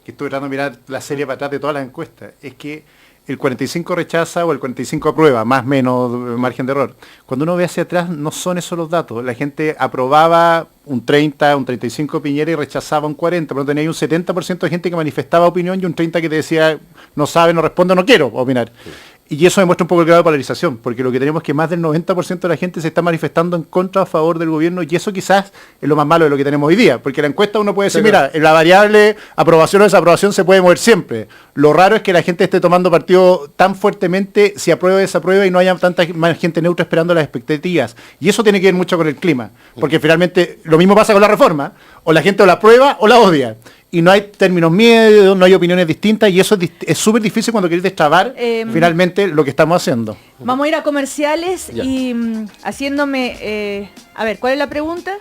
Que estuve tratando de mirar la serie para atrás de todas las encuestas. Es que el 45 rechaza o el 45 aprueba, más o menos margen de error. Cuando uno ve hacia atrás, no son esos los datos. La gente aprobaba un 30, un 35 Piñera y rechazaba un 40, pero tenía un 70% de gente que manifestaba opinión y un 30 que te decía, no sabe, no responde, no quiero opinar. Sí. Y eso demuestra un poco el grado de polarización, porque lo que tenemos es que más del 90% de la gente se está manifestando en contra o a favor del gobierno, y eso quizás es lo más malo de lo que tenemos hoy día, porque la encuesta uno puede decir, mira, en la variable aprobación o desaprobación se puede mover siempre. Lo raro es que la gente esté tomando partido tan fuertemente si aprueba o desaprueba y no haya tanta más gente neutra esperando las expectativas. Y eso tiene que ver mucho con el clima, porque finalmente lo mismo pasa con la reforma, o la gente o la aprueba o la odia. Y no hay términos medios, no hay opiniones distintas, y eso es súper difícil cuando querés destrabar finalmente lo que estamos haciendo. Vamos a ir a comerciales y haciéndome... a ver, ¿cuál es la pregunta?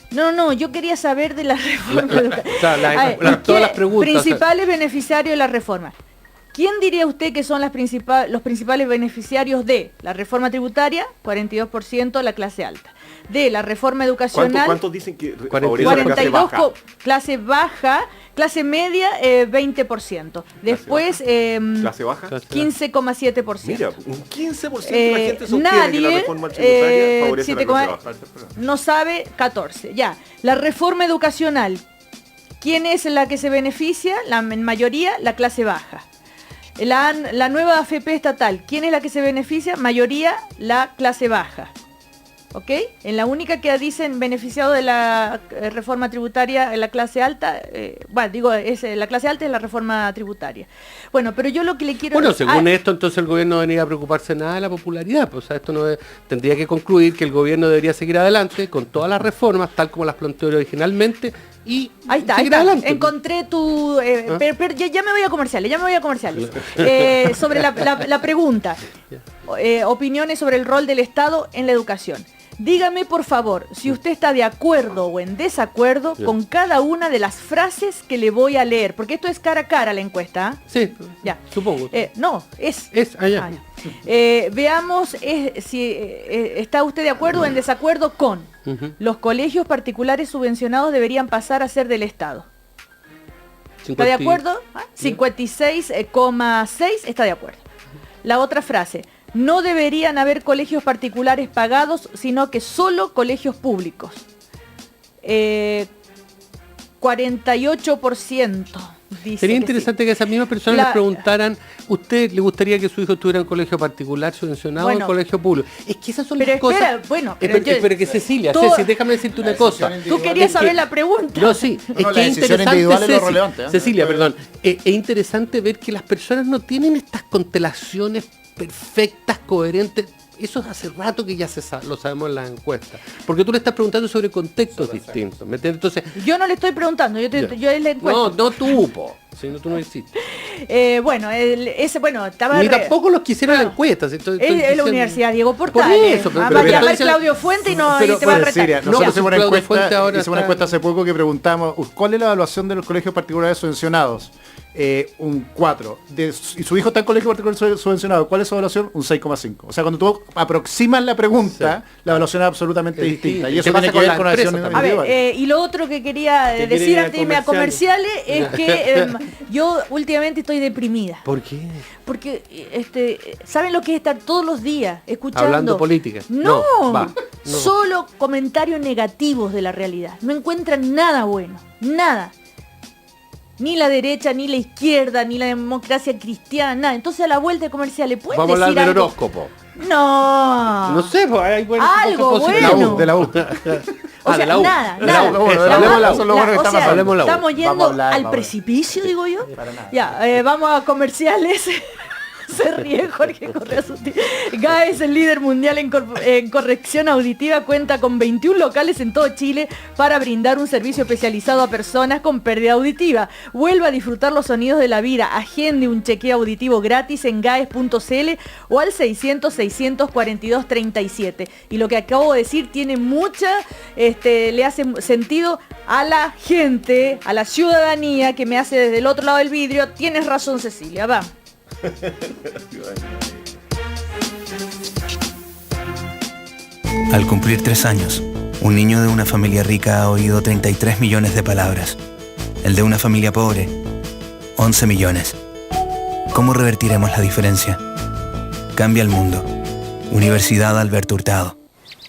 No, yo quería saber de la reforma. Todas las preguntas. Principales beneficiarios de la reforma. ¿Quién diría usted que son los principales beneficiarios de la reforma tributaria? 42% la clase alta. De la reforma educacional. ¿Cuántos dicen que 42 clase baja, clase media 20%. Después clase baja 15,7%. Mira, un 15% de la gente sostiene nadie, que la reforma tributaria favorece la clase baja. No sabe 14. Ya, la reforma educacional. ¿Quién es la que se beneficia? En mayoría la clase baja. La nueva AFP estatal, ¿quién es la que se beneficia? Mayoría la clase baja. ¿Ok? En la única que dicen beneficiado de la reforma tributaria en la clase alta, la clase alta es la reforma tributaria. Bueno, pero yo lo que le quiero... Bueno, según esto, entonces el gobierno no debería preocuparse nada de la popularidad. Pues, o sea, esto tendría que concluir que el gobierno debería seguir adelante con todas las reformas, tal como las planteó originalmente, y ahí está. Adelante. Encontré tu... pero ya me voy a comerciales. Sobre la pregunta. Opiniones sobre el rol del Estado en la educación. Dígame, por favor, si usted está de acuerdo o en desacuerdo con cada una de las frases que le voy a leer. Porque esto es cara a cara la encuesta. Sí, ya. Supongo. No, es... Es allá. Veamos si está usted de acuerdo o en desacuerdo con los colegios particulares subvencionados deberían pasar a ser del Estado. ¿Está de acuerdo? 56,6 está de acuerdo. La otra frase. No deberían haber colegios particulares pagados, sino que solo colegios públicos. 48%. Sería interesante que esas mismas personas les preguntaran, ¿usted le gustaría que su hijo estuviera en colegio particular subvencionado o en colegio público? Es que esas son las cosas... Pero que Cecilia, déjame decirte una cosa. Tú querías saber la pregunta. No, sí, es que es interesante, Cecilia, perdón. Es interesante ver que las personas no tienen estas constelaciones perfectas, coherentes. Eso hace rato que ya lo sabemos en las encuestas. Porque tú le estás preguntando sobre contextos distintos. ¿Me entiendes? Entonces, yo no le estoy preguntando, yo es la encuesta. No tú, po. Si no, tú no hiciste. Estaba... Ni tampoco los quisieron la encuesta. Es la Universidad Diego Portales. Por eso, va a llamar Claudio Fuente y te va a retar. Nosotros hicimos una encuesta hace poco que preguntamos, ¿cuál es la evaluación de los colegios particulares subvencionados? Un 4. Y su hijo está en colegio particular subvencionado. ¿Cuál es su evaluación? Un 6,5. O sea, cuando tú aproximas la pregunta, la evaluación es absolutamente distinta. Y eso tiene que ver con la evaluación. A ver, y lo otro que quería decir antes de irme a comerciales es que yo últimamente estoy deprimida. ¿Por qué? Porque, ¿saben lo que es estar todos los días escuchando? Hablando política. No. Solo comentarios negativos de la realidad. No encuentran nada bueno. Nada. Ni la derecha, ni la izquierda, ni la democracia cristiana, nada. Entonces a la vuelta de comerciales, ¿pueden decir algo? Vamos a hablar del horóscopo. No. No sé, pues hay algo bueno. De la U. O sea, nada. Estamos yendo al precipicio, digo yo. Ya, vamos a comerciales. Se ríe Jorge Correa Sutil. GAES, el líder mundial en corrección auditiva, cuenta con 21 locales en todo Chile para brindar un servicio especializado a personas con pérdida auditiva. Vuelva a disfrutar los sonidos de la vida. Agende un chequeo auditivo gratis en gaes.cl o al 600-642-37. Y lo que acabo de decir tiene le hace sentido a la gente, a la ciudadanía que me hace desde el otro lado del vidrio. Tienes razón, Cecilia, va. Al cumplir 3 años, un niño de una familia rica ha oído 33 millones de palabras. El de una familia pobre, 11 millones. ¿Cómo revertiremos la diferencia? Cambia el mundo. Universidad Alberto Hurtado.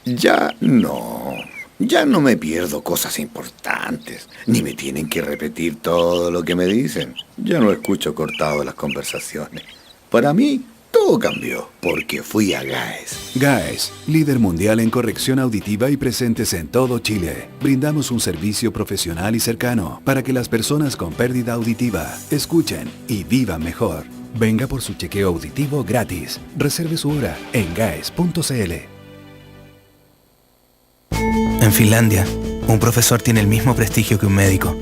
Ya no me pierdo cosas importantes, ni me tienen que repetir todo lo que me dicen. Ya no escucho cortado las conversaciones. Para mí, todo cambió, porque fui a GAES. GAES, líder mundial en corrección auditiva y presentes en todo Chile. Brindamos un servicio profesional y cercano para que las personas con pérdida auditiva escuchen y vivan mejor. Venga por su chequeo auditivo gratis. Reserve su hora en gaes.cl. En Finlandia, un profesor tiene el mismo prestigio que un médico,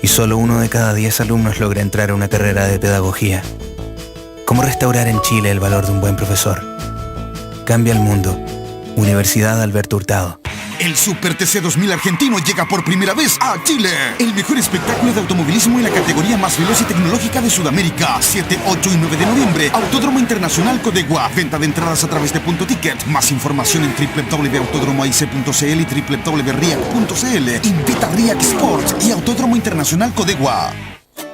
y solo 1 de cada 10 alumnos logra entrar a una carrera de pedagogía. ¿Cómo restaurar en Chile el valor de un buen profesor? Cambia el mundo. Universidad Alberto Hurtado. El Super TC 2000 argentino llega por primera vez a Chile. El mejor espectáculo de automovilismo en la categoría más veloz y tecnológica de Sudamérica. 7, 8 y 9 de noviembre. Autódromo Internacional Codegua. Venta de entradas a través de Punto Ticket. Más información en www.autodromoaic.cl y www.riac.cl. Invita a Riac Sports y Autódromo Internacional Codegua.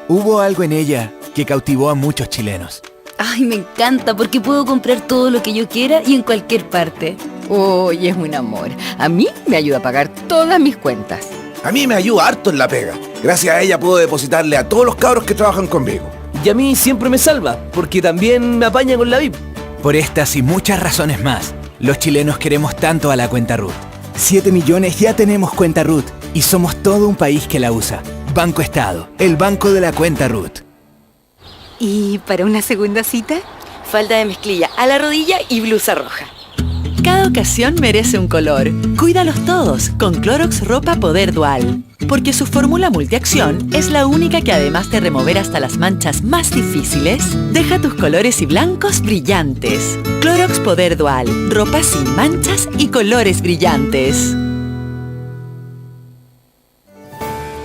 Hubo algo en ella que cautivó a muchos chilenos. Ay, me encanta porque puedo comprar todo lo que yo quiera y en cualquier parte. Uy, es un amor. A mí me ayuda a pagar todas mis cuentas. A mí me ayuda harto en la pega. Gracias a ella puedo depositarle a todos los cabros que trabajan conmigo. Y a mí siempre me salva, porque también me apaña con la VIP. Por estas y muchas razones más, los chilenos queremos tanto a la cuenta RUT. 7 millones ya tenemos cuenta RUT y somos todo un país que la usa. Banco Estado, el banco de la cuenta RUT. ¿Y para una segunda cita? Falda de mezclilla a la rodilla y blusa roja. Cada ocasión merece un color. Cuídalos todos con Clorox Ropa Poder Dual. Porque su fórmula multiacción es la única que además de remover hasta las manchas más difíciles, deja tus colores y blancos brillantes. Clorox Poder Dual. Ropa sin manchas y colores brillantes.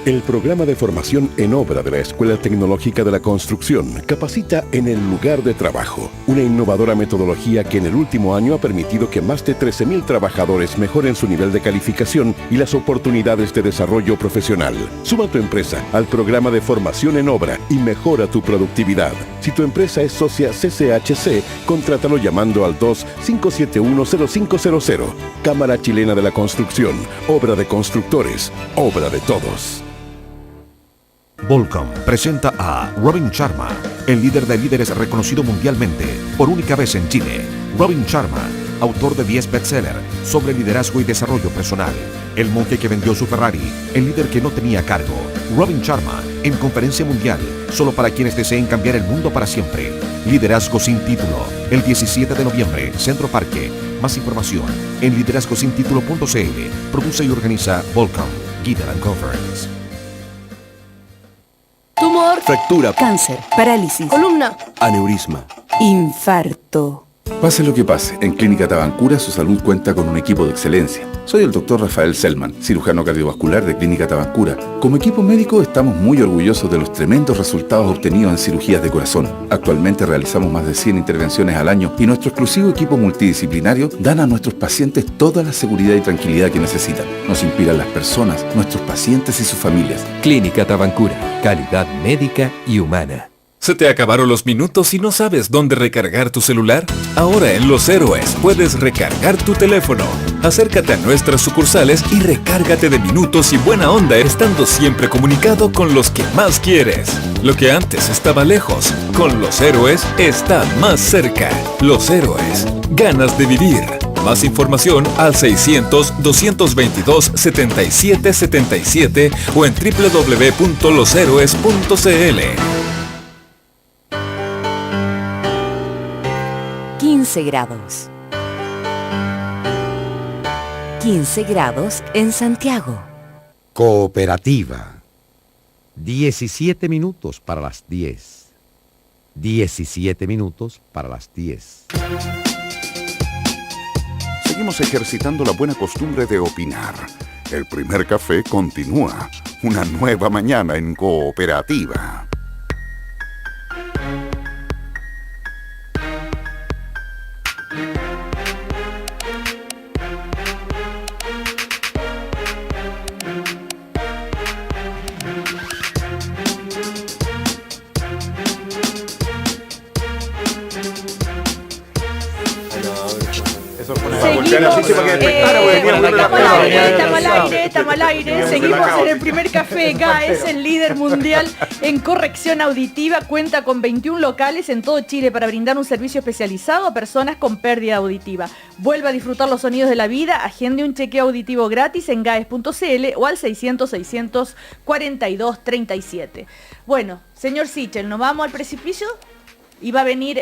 El programa de formación en obra de la Escuela Tecnológica de la Construcción capacita en el lugar de trabajo, una innovadora metodología que en el último año ha permitido que más de 13.000 trabajadores mejoren su nivel de calificación y las oportunidades de desarrollo profesional. Suma tu empresa al programa de formación en obra y mejora tu productividad. Si tu empresa es socia CCHC, contrátalo llamando al 2-571-0500. Cámara Chilena de la Construcción, obra de constructores, obra de todos. Volcom presenta a Robin Sharma, el líder de líderes reconocido mundialmente, por única vez en Chile. Robin Sharma, autor de 10 bestsellers sobre liderazgo y desarrollo personal. El monje que vendió su Ferrari, el líder que no tenía cargo. Robin Sharma, en conferencia mundial, solo para quienes deseen cambiar el mundo para siempre. Liderazgo sin título, el 17 de noviembre, Centro Parque. Más información en liderazgosintitulo.cl. Produce y organiza Volcom, Guitar and Conference. Tumor, fractura, cáncer, parálisis, columna, aneurisma, infarto. Pase lo que pase, en Clínica Tabancura su salud cuenta con un equipo de excelencia. Soy el Dr. Rafael Selman, cirujano cardiovascular de Clínica Tabancura. Como equipo médico estamos muy orgullosos de los tremendos resultados obtenidos en cirugías de corazón. Actualmente realizamos más de 100 intervenciones al año y nuestro exclusivo equipo multidisciplinario dan a nuestros pacientes toda la seguridad y tranquilidad que necesitan. Nos inspiran las personas, nuestros pacientes y sus familias. Clínica Tabancura, calidad médica y humana. ¿Se te acabaron los minutos y no sabes dónde recargar tu celular? Ahora en Los Héroes puedes recargar tu teléfono. Acércate a nuestras sucursales y recárgate de minutos y buena onda estando siempre comunicado con los que más quieres. Lo que antes estaba lejos, con Los Héroes está más cerca. Los Héroes, ganas de vivir. Más información al 600-222-7777 o en www.loshéroes.cl. 15 grados. 15 grados en Santiago. Cooperativa. 17 minutos para las 10. 17 minutos para las 10. Seguimos ejercitando la buena costumbre de opinar. El primer café continúa. Una nueva mañana en Cooperativa. Eso fue una Seguimos, estamos al aire, seguimos en el primer café. GAES, el líder mundial en corrección auditiva, cuenta con 21 locales en todo Chile para brindar un servicio especializado a personas con pérdida auditiva. Vuelva a disfrutar los sonidos de la vida, agende un chequeo auditivo gratis en gaes.cl o al 600-642-37. Bueno, señor Sichel, ¿nos vamos al precipicio? ¿Y va a venir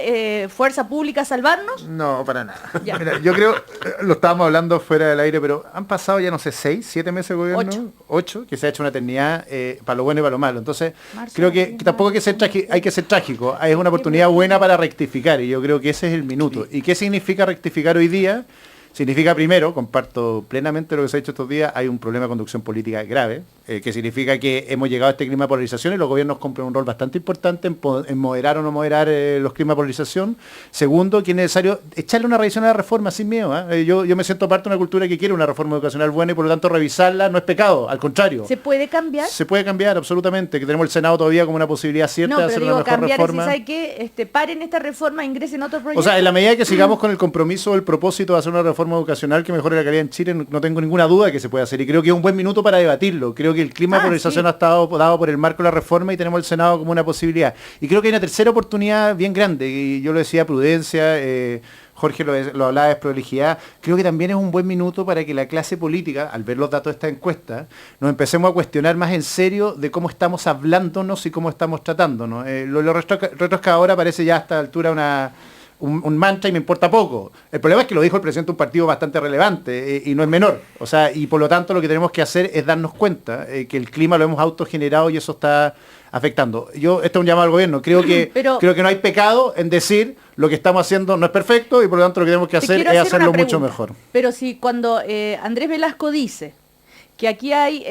Fuerza Pública a salvarnos? No, para nada. Mira, yo creo, lo estábamos hablando fuera del aire, pero han pasado ya, no sé, 6, 7 meses de gobierno. 8, que se ha hecho una eternidad para lo bueno y para lo malo. Entonces, creo que tampoco hay que ser trágico. Es una oportunidad buena para rectificar, y yo creo que ese es el minuto. ¿Y qué significa rectificar hoy día? Significa, primero, comparto plenamente lo que se ha dicho estos días, hay un problema de conducción política grave, que significa que hemos llegado a este clima de polarización y los gobiernos cumplen un rol bastante importante en moderar o no moderar los climas de polarización. Segundo, que es necesario echarle una revisión a la reforma sin miedo. Yo me siento parte de una cultura que quiere una reforma educacional buena y por lo tanto revisarla no es pecado, al contrario. ¿Se puede cambiar? Se puede cambiar, absolutamente, que tenemos el Senado todavía como una posibilidad cierta de hacer una mejor reforma. Si hay que paren esta reforma, ingresen otro proyecto. O sea, en la medida que sigamos con el compromiso o el propósito de hacer una reforma educacional que mejore la calidad en Chile, no tengo ninguna duda de que se puede hacer, y creo que es un buen minuto para debatirlo. Creo que el clima de polarización ha estado dado por el marco de la reforma y tenemos el Senado como una posibilidad. Y creo que hay una tercera oportunidad bien grande, y yo lo decía, prudencia, Jorge lo hablaba de prolijidad. Creo que también es un buen minuto para que la clase política, al ver los datos de esta encuesta, nos empecemos a cuestionar más en serio de cómo estamos hablándonos y cómo estamos tratándonos. Lo retroexcavadora parece ya a esta altura un mantra y me importa poco. El problema es que lo dijo el presidente de un partido bastante relevante y no es menor. O sea, y por lo tanto lo que tenemos que hacer es darnos cuenta que el clima lo hemos autogenerado y eso está afectando. Esto es un llamado al gobierno. Creo que no hay pecado en decir lo que estamos haciendo no es perfecto y por lo tanto lo que tenemos que hacer es hacerlo mucho mejor. Pero si cuando Andrés Velasco dice que aquí hay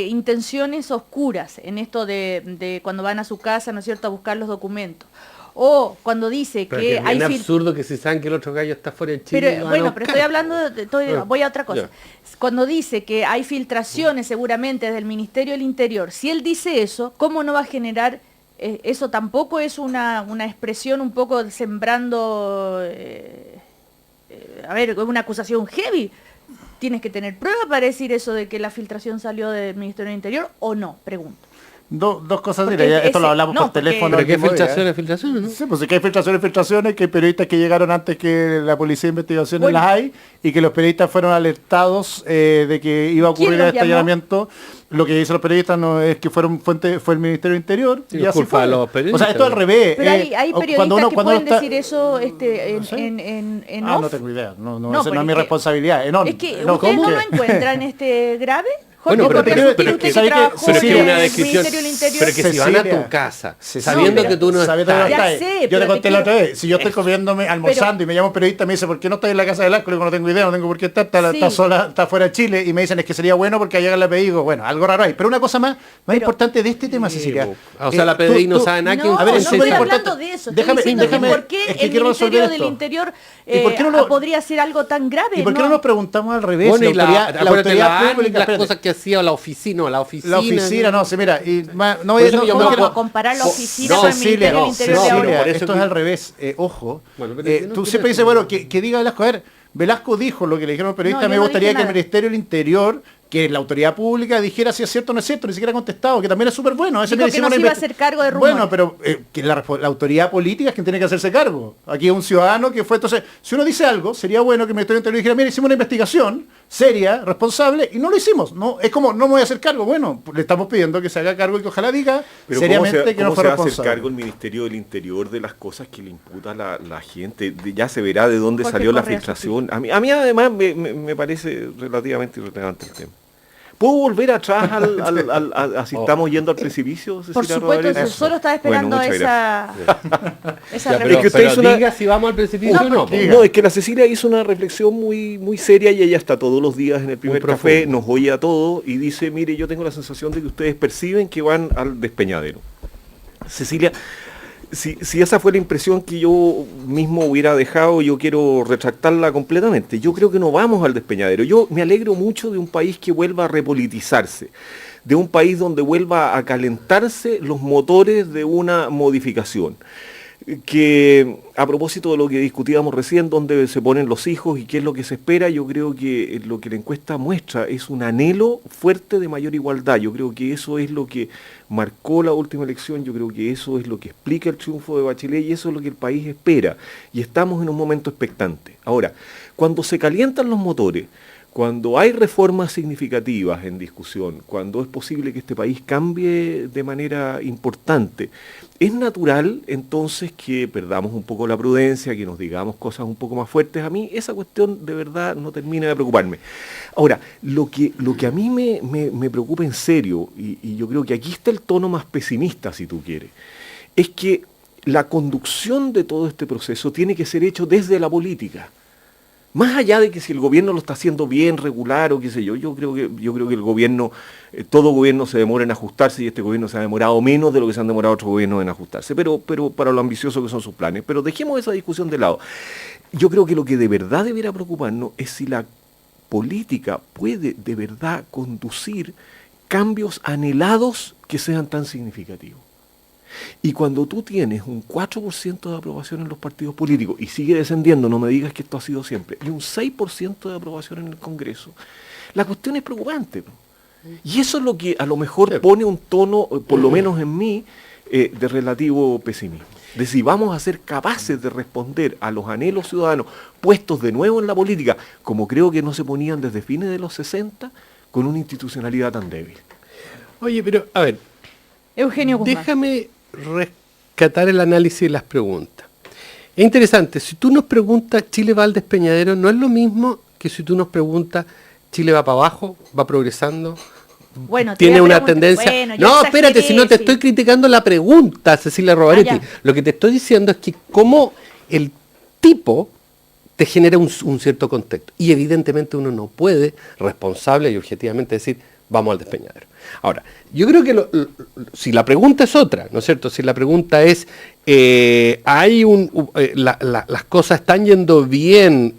intenciones oscuras en esto de cuando van a su casa, ¿no es cierto?, a buscar los documentos. O cuando dice que hay... Es absurdo que si saben que el otro gallo está fuera de Chile... Pero estoy hablando voy a otra cosa. Cuando dice que hay filtraciones seguramente desde el Ministerio del Interior, si él dice eso, ¿cómo no va a generar... eso tampoco es una expresión un poco sembrando... una acusación heavy. ¿Tienes que tener pruebas para decir eso de que la filtración salió del Ministerio del Interior o no? Pregunto. Dos cosas, esto lo hablamos por teléfono. ¿Pero qué filtraciones, no? Sí, pues que hay filtraciones, que hay periodistas que llegaron antes que la Policía de Investigaciones las hay, y que los periodistas fueron alertados de que iba a ocurrir este allanamiento. Lo que dicen los periodistas no es que fue el Ministerio del Interior. Sí, y así fue. O sea, esto al revés. Pero hay periodistas que pueden decir eso en off. No tengo idea. No es mi responsabilidad. Es que ¿ustedes no lo encuentran grave? Bueno, pero que es una descripción. Pero que si van a tu casa, sabiendo que tú no estás. Yo te conté la otra vez. Si yo estoy comiéndome, almorzando y me llama un periodista y me dice, ¿por qué no estás en la casa del Asco? Le digo, no tengo idea, no tengo por qué estar, está sola, está fuera de Chile. Y me dicen, es que sería bueno porque llega la PDI. Digo, bueno, algo raro hay. Pero una cosa más importante de este tema, Cecilia. O sea, la PDI no sabe nada que... A ver, es súper importante. Déjame, ¿por qué el Ministerio del Interior podría ser algo tan grave? ¿Y por qué no nos preguntamos al revés? Bueno, y la autoridad pública, las cosas que hacía la oficina, no, se mira, no voy a comparar la oficina con el Ministerio del Interior. Esto es al revés, ojo. Tú siempre dices, bueno, que diga Velasco, a ver, Velasco dijo lo que le dijeron los periodistas, me gustaría que el Ministerio del Interior, que la autoridad pública dijera si es cierto o no es cierto, ni siquiera ha contestado, que también es súper bueno. Dijo que no se iba a hacer cargo de rumores. Bueno, pero que la autoridad política es quien tiene que hacerse cargo. Aquí es un ciudadano que fue... Entonces, si uno dice algo, sería bueno que el Ministerio del Interior dijera, mira, hicimos una investigación seria, responsable, y no lo hicimos. No, es como, no me voy a hacer cargo. Bueno, le estamos pidiendo que se haga cargo y que ojalá diga seriamente que no fue responsable. ¿Cómo se va a hacer cargo el Ministerio del Interior de las cosas que le imputa la gente? Ya se verá de dónde salió la filtración. A mí además me parece relativamente irrelevante el tema. ¿Puedo volver atrás a si estamos yendo al precipicio? Por supuesto, solo estaba esperando esa reflexión. Pero diga si vamos al precipicio o no. No, es que la Cecilia hizo una reflexión muy seria y ella está todos los días en el primer café, nos oye a todos y dice, mire, yo tengo la sensación de que ustedes perciben que van al despeñadero. Cecilia, si esa fue la impresión que yo mismo hubiera dejado, yo quiero retractarla completamente. Yo creo que no vamos al despeñadero. Yo me alegro mucho de un país que vuelva a repolitizarse, de un país donde vuelva a calentarse los motores de una modificación. que a propósito de lo que discutíamos recién, dónde se ponen los hijos y qué es lo que se espera, yo creo que lo que la encuesta muestra es un anhelo fuerte de mayor igualdad. Yo creo que eso es lo que marcó la última elección, yo creo que eso es lo que explica el triunfo de Bachelet y eso es lo que el país espera. Y estamos en un momento expectante. Ahora, cuando se calientan los motores, cuando hay reformas significativas en discusión, cuando es posible que este país cambie de manera importante, es natural entonces que perdamos un poco la prudencia, que nos digamos cosas un poco más fuertes. A mí esa cuestión de verdad no termina de preocuparme. Ahora, lo que a mí me preocupa en serio, y yo creo que aquí está el tono más pesimista, si tú quieres, es que la conducción de todo este proceso tiene que ser hecho desde la política. Más allá de que si el gobierno lo está haciendo bien, regular o qué sé yo creo que el gobierno, todo gobierno se demora en ajustarse y este gobierno se ha demorado menos de lo que se han demorado otros gobiernos en ajustarse, pero para lo ambicioso que son sus planes. Pero dejemos esa discusión de lado. Yo creo que lo que de verdad debiera preocuparnos es si la política puede de verdad conducir cambios anhelados que sean tan significativos. Y cuando tú tienes un 4% de aprobación en los partidos políticos y sigue descendiendo, no me digas que esto ha sido siempre, y un 6% de aprobación en el Congreso, la cuestión es preocupante. Y eso es lo que a lo mejor pone un tono, por lo menos en mí, de relativo pesimismo. De si vamos a ser capaces de responder a los anhelos ciudadanos puestos de nuevo en la política, como creo que no se ponían desde fines de los 60, con una institucionalidad tan débil. Oye, pero a ver, Eugenio Guzmán. Déjame rescatar el análisis de las preguntas. Es interesante, si tú nos preguntas Chile va al despeñadero, no es lo mismo que si tú nos preguntas Chile va para abajo, va progresando, bueno, tiene una tendencia... Bueno, no, espérate, si no te estoy criticando la pregunta, Cecilia Rovaretti. Lo que te estoy diciendo es que como el tipo te genera un cierto contexto. Y evidentemente uno no puede responsable y objetivamente decir vamos al despeñadero. Ahora, yo creo que si la pregunta es otra, ¿no es cierto? Si la pregunta es, las cosas están yendo bien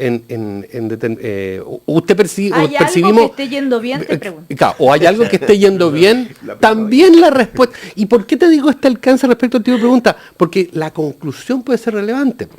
usted percibe... ¿Hay algo que esté yendo bien? Te pregunto. Claro, o hay algo que esté yendo bien, también la respuesta... ¿Y por qué te digo este alcance respecto al tipo de pregunta? Porque la conclusión puede ser relevante. O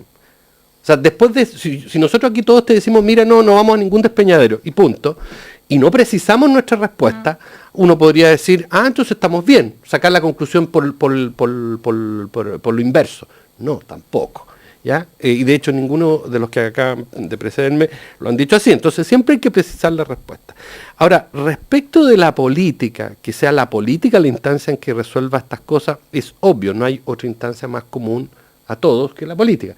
sea, después de... Si nosotros aquí todos te decimos, mira, no vamos a ningún despeñadero, y punto... y no precisamos nuestra respuesta, uno podría decir, entonces estamos bien, sacar la conclusión por lo inverso. No, tampoco. ¿Ya? Y de hecho ninguno de los que acaban de precederme lo han dicho así. Entonces siempre hay que precisar la respuesta. Ahora, respecto de la política, que sea la política la instancia en que resuelva estas cosas, es obvio, no hay otra instancia más común a todos que la política.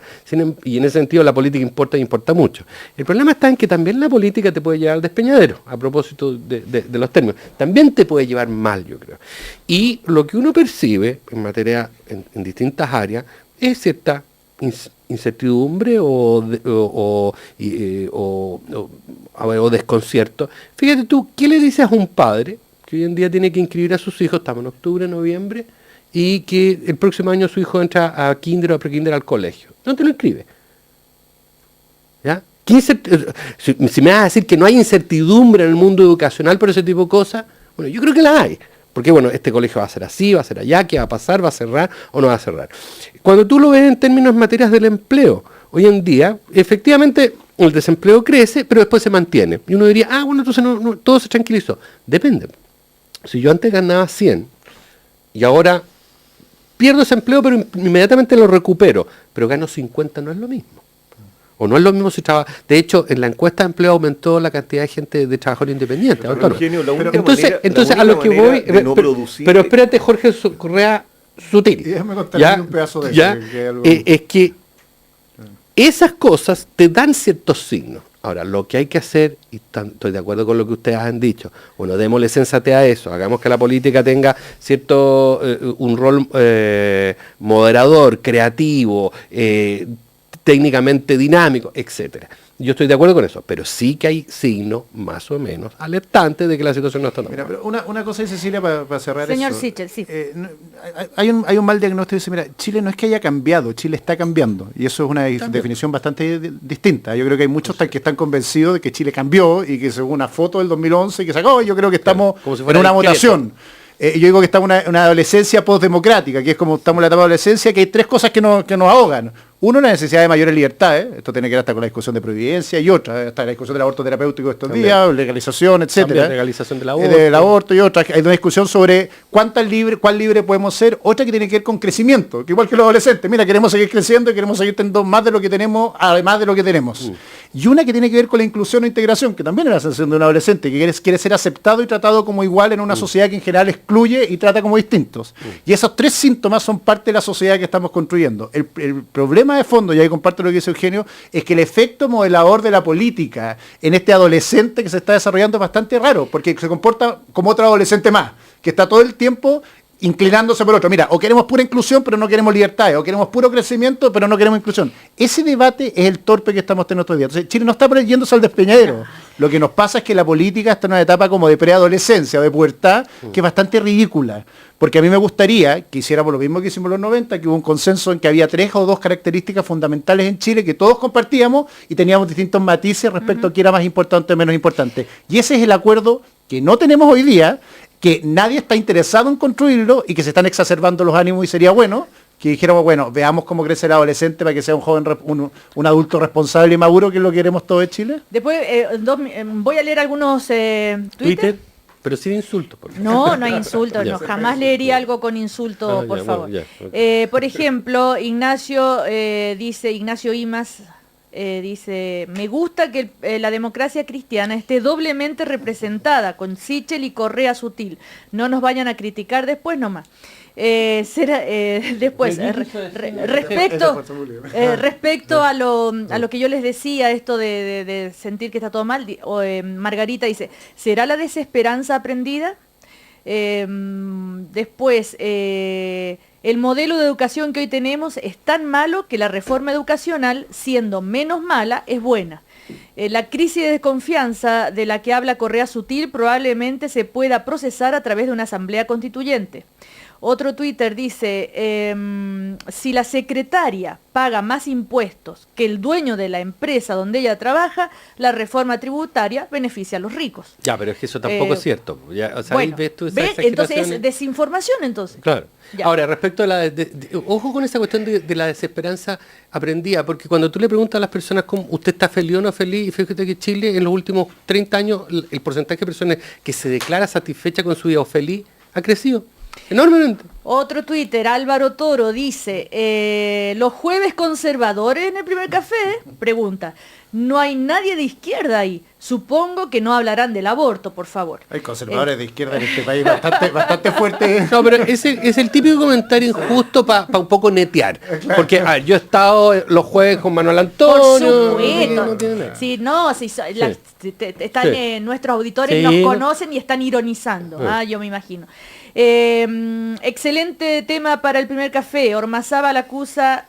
Y en ese sentido la política importa y importa mucho. El problema está en que también la política te puede llevar al despeñadero, a propósito de los términos. También te puede llevar mal, yo creo. Y lo que uno percibe en materia, en distintas áreas, es cierta incertidumbre o desconcierto. Fíjate tú, ¿qué le dices a un padre que hoy en día tiene que inscribir a sus hijos, estamos en octubre, noviembre, y que el próximo año su hijo entra a kinder o prekinder al colegio? No te lo inscribe. ¿Ya? Si me vas a decir que no hay incertidumbre en el mundo educacional por ese tipo de cosas, bueno, yo creo que la hay. Porque bueno, este colegio va a ser así, va a ser allá, ¿qué va a pasar? ¿Va a cerrar o no va a cerrar? Cuando tú lo ves en términos materias del empleo, hoy en día, efectivamente, el desempleo crece, pero después se mantiene. Y uno diría, bueno, entonces no, todo se tranquilizó. Depende. Si yo antes ganaba 100 y ahora pierdo ese empleo, pero inmediatamente lo recupero, pero gano 50, no es lo mismo. O no es lo mismo si trabaja. De hecho, en la encuesta de empleo aumentó la cantidad de gente de trabajadores independientes. Entonces a lo que voy... Pero espérate, Jorge Correa Sutil. Déjame contar un pedazo de eso. Es que esas cosas te dan ciertos signos. Ahora, lo que hay que hacer, y estoy de acuerdo con lo que ustedes han dicho, bueno, démosle sensatez a eso, hagamos que la política tenga cierto un rol moderador, creativo, técnicamente dinámico, etcétera. Yo estoy de acuerdo con eso, pero sí que hay signos más o menos alertantes de que la situación no está normal. Mira, pero una cosa dice Cecilia para cerrar Señor eso. Sichel, sí. Hay un mal diagnóstico, dice, mira, Chile no es que haya cambiado, Chile está cambiando. Y eso es una definición bastante distinta. Yo creo que hay muchos que están convencidos de que Chile cambió y que según una foto del 2011 que sacó, yo creo que estamos en una votación. yo digo que estamos en una adolescencia postdemocrática, que es como estamos en la etapa de adolescencia, que hay 3 cosas que nos ahogan. Uno, la necesidad de mayores libertades, esto tiene que ver hasta con la discusión de providencia, y otra, hasta la discusión del aborto terapéutico estos días, legalización, etcétera. También legalización del aborto. Del aborto y otras. Hay una discusión sobre cuál libre podemos ser, otra que tiene que ver con crecimiento, que igual que los adolescentes, mira, queremos seguir creciendo y queremos seguir teniendo más de lo que tenemos, además de lo que tenemos. Y una que tiene que ver con la inclusión o integración, que también es la sensación de un adolescente, que quiere ser aceptado y tratado como igual en una sociedad que en general excluye y trata como distintos. Y esos 3 síntomas son parte de la sociedad que estamos construyendo. El problema de fondo, y ahí comparto lo que dice Eugenio, es que el efecto modelador de la política en este adolescente que se está desarrollando es bastante raro, porque se comporta como otro adolescente más, que está todo el tiempo inclinándose por otro. Mira, o queremos pura inclusión, pero no queremos libertades, o queremos puro crecimiento, pero no queremos inclusión. Ese debate es el torpe que estamos teniendo estos días. Entonces, Chile no está por ahí yéndose al despeñadero. Lo que nos pasa es que la política está en una etapa como de preadolescencia o de pubertad, que es bastante ridícula. Porque a mí me gustaría que hiciéramos lo mismo que hicimos en los 90, que hubo un consenso en que había 3 o 2 características fundamentales en Chile que todos compartíamos y teníamos distintos matices respecto a qué era más importante o menos importante. Y ese es el acuerdo que no tenemos hoy día, que nadie está interesado en construirlo y que se están exacerbando los ánimos, y sería bueno que dijéramos, bueno, veamos cómo crece el adolescente para que sea un joven, un adulto responsable y maduro, que es lo que queremos todos en Chile. Después voy a leer algunos Twitter. Pero sin insultos. No hay insultos, no, jamás leería algo con insulto, por favor. Okay. Por ejemplo, Ignacio Imas dice, me gusta que la democracia cristiana esté doblemente representada, con Sichel y Correa Sutil. No nos vayan a criticar después nomás. Después, respecto a lo que yo les decía, esto de sentir que está todo mal, Margarita dice, ¿será la desesperanza aprendida? Después, el modelo de educación que hoy tenemos es tan malo que la reforma educacional, siendo menos mala, es buena. La crisis de desconfianza de la que habla Correa Sutil probablemente se pueda procesar a través de una asamblea constituyente. Otro Twitter dice, si la secretaria paga más impuestos que el dueño de la empresa donde ella trabaja, la reforma tributaria beneficia a los ricos. Ya, pero es que eso tampoco es cierto. Ya, o sea, bueno, ahí ves tú entonces es desinformación entonces. Claro. Ya. Ahora, respecto a ojo con esa cuestión de la desesperanza aprendida, porque cuando tú le preguntas a las personas cómo usted está feliz o no feliz, y fíjate que Chile en los últimos 30 años, el porcentaje de personas que se declara satisfecha con su vida o feliz ha crecido enormemente. Otro Twitter, Álvaro Toro, dice, los jueves conservadores en el primer café, pregunta, no hay nadie de izquierda ahí, supongo que no hablarán del aborto, por favor. Hay conservadores de izquierda en este país bastante fuertes. No, pero ese es el típico comentario injusto para un poco netear, claro. Porque yo he estado los jueves con Manuel Antonio. Por supuesto. Nuestros auditores nos conocen y están ironizando, yo me imagino. Excelente tema para el primer café. Ormazábal acusa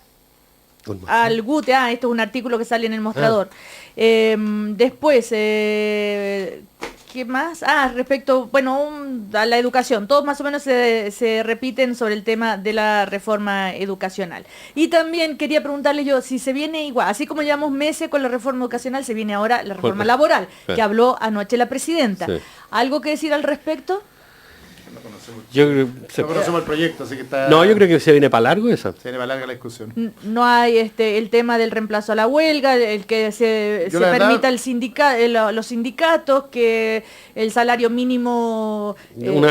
al Gute. Esto es un artículo que sale en el Mostrador. Después, ¿qué más? Respecto, a la educación. Todos más o menos se repiten sobre el tema de la reforma educacional. Y también quería preguntarles yo, si se viene igual, así como llevamos meses con la reforma educacional, se viene ahora la reforma laboral, que habló anoche la presidenta. Sí. ¿Algo que decir al respecto? No conocemos el proyecto, así que está... No, yo creo que se viene para largo eso. Se viene para larga la discusión. No hay el tema del reemplazo a la huelga, el que se permita los sindicatos, que el salario mínimo...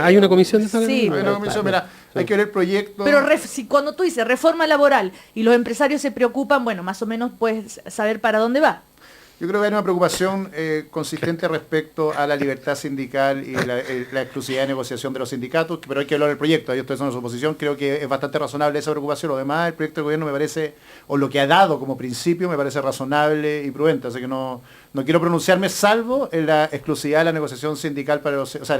¿Hay una comisión de salario mínimo? Sí, hay una comisión, mira, hay que ver el proyecto. Pero cuando tú dices reforma laboral y los empresarios se preocupan, más o menos puedes saber para dónde va. Yo creo que hay una preocupación consistente respecto a la libertad sindical y la exclusividad de negociación de los sindicatos, pero hay que hablar del proyecto. Yo estoy en su oposición, creo que es bastante razonable esa preocupación. Lo demás, el proyecto del gobierno me parece, o lo que ha dado como principio, me parece razonable y prudente. Así que no quiero pronunciarme, salvo en la exclusividad de la negociación sindical de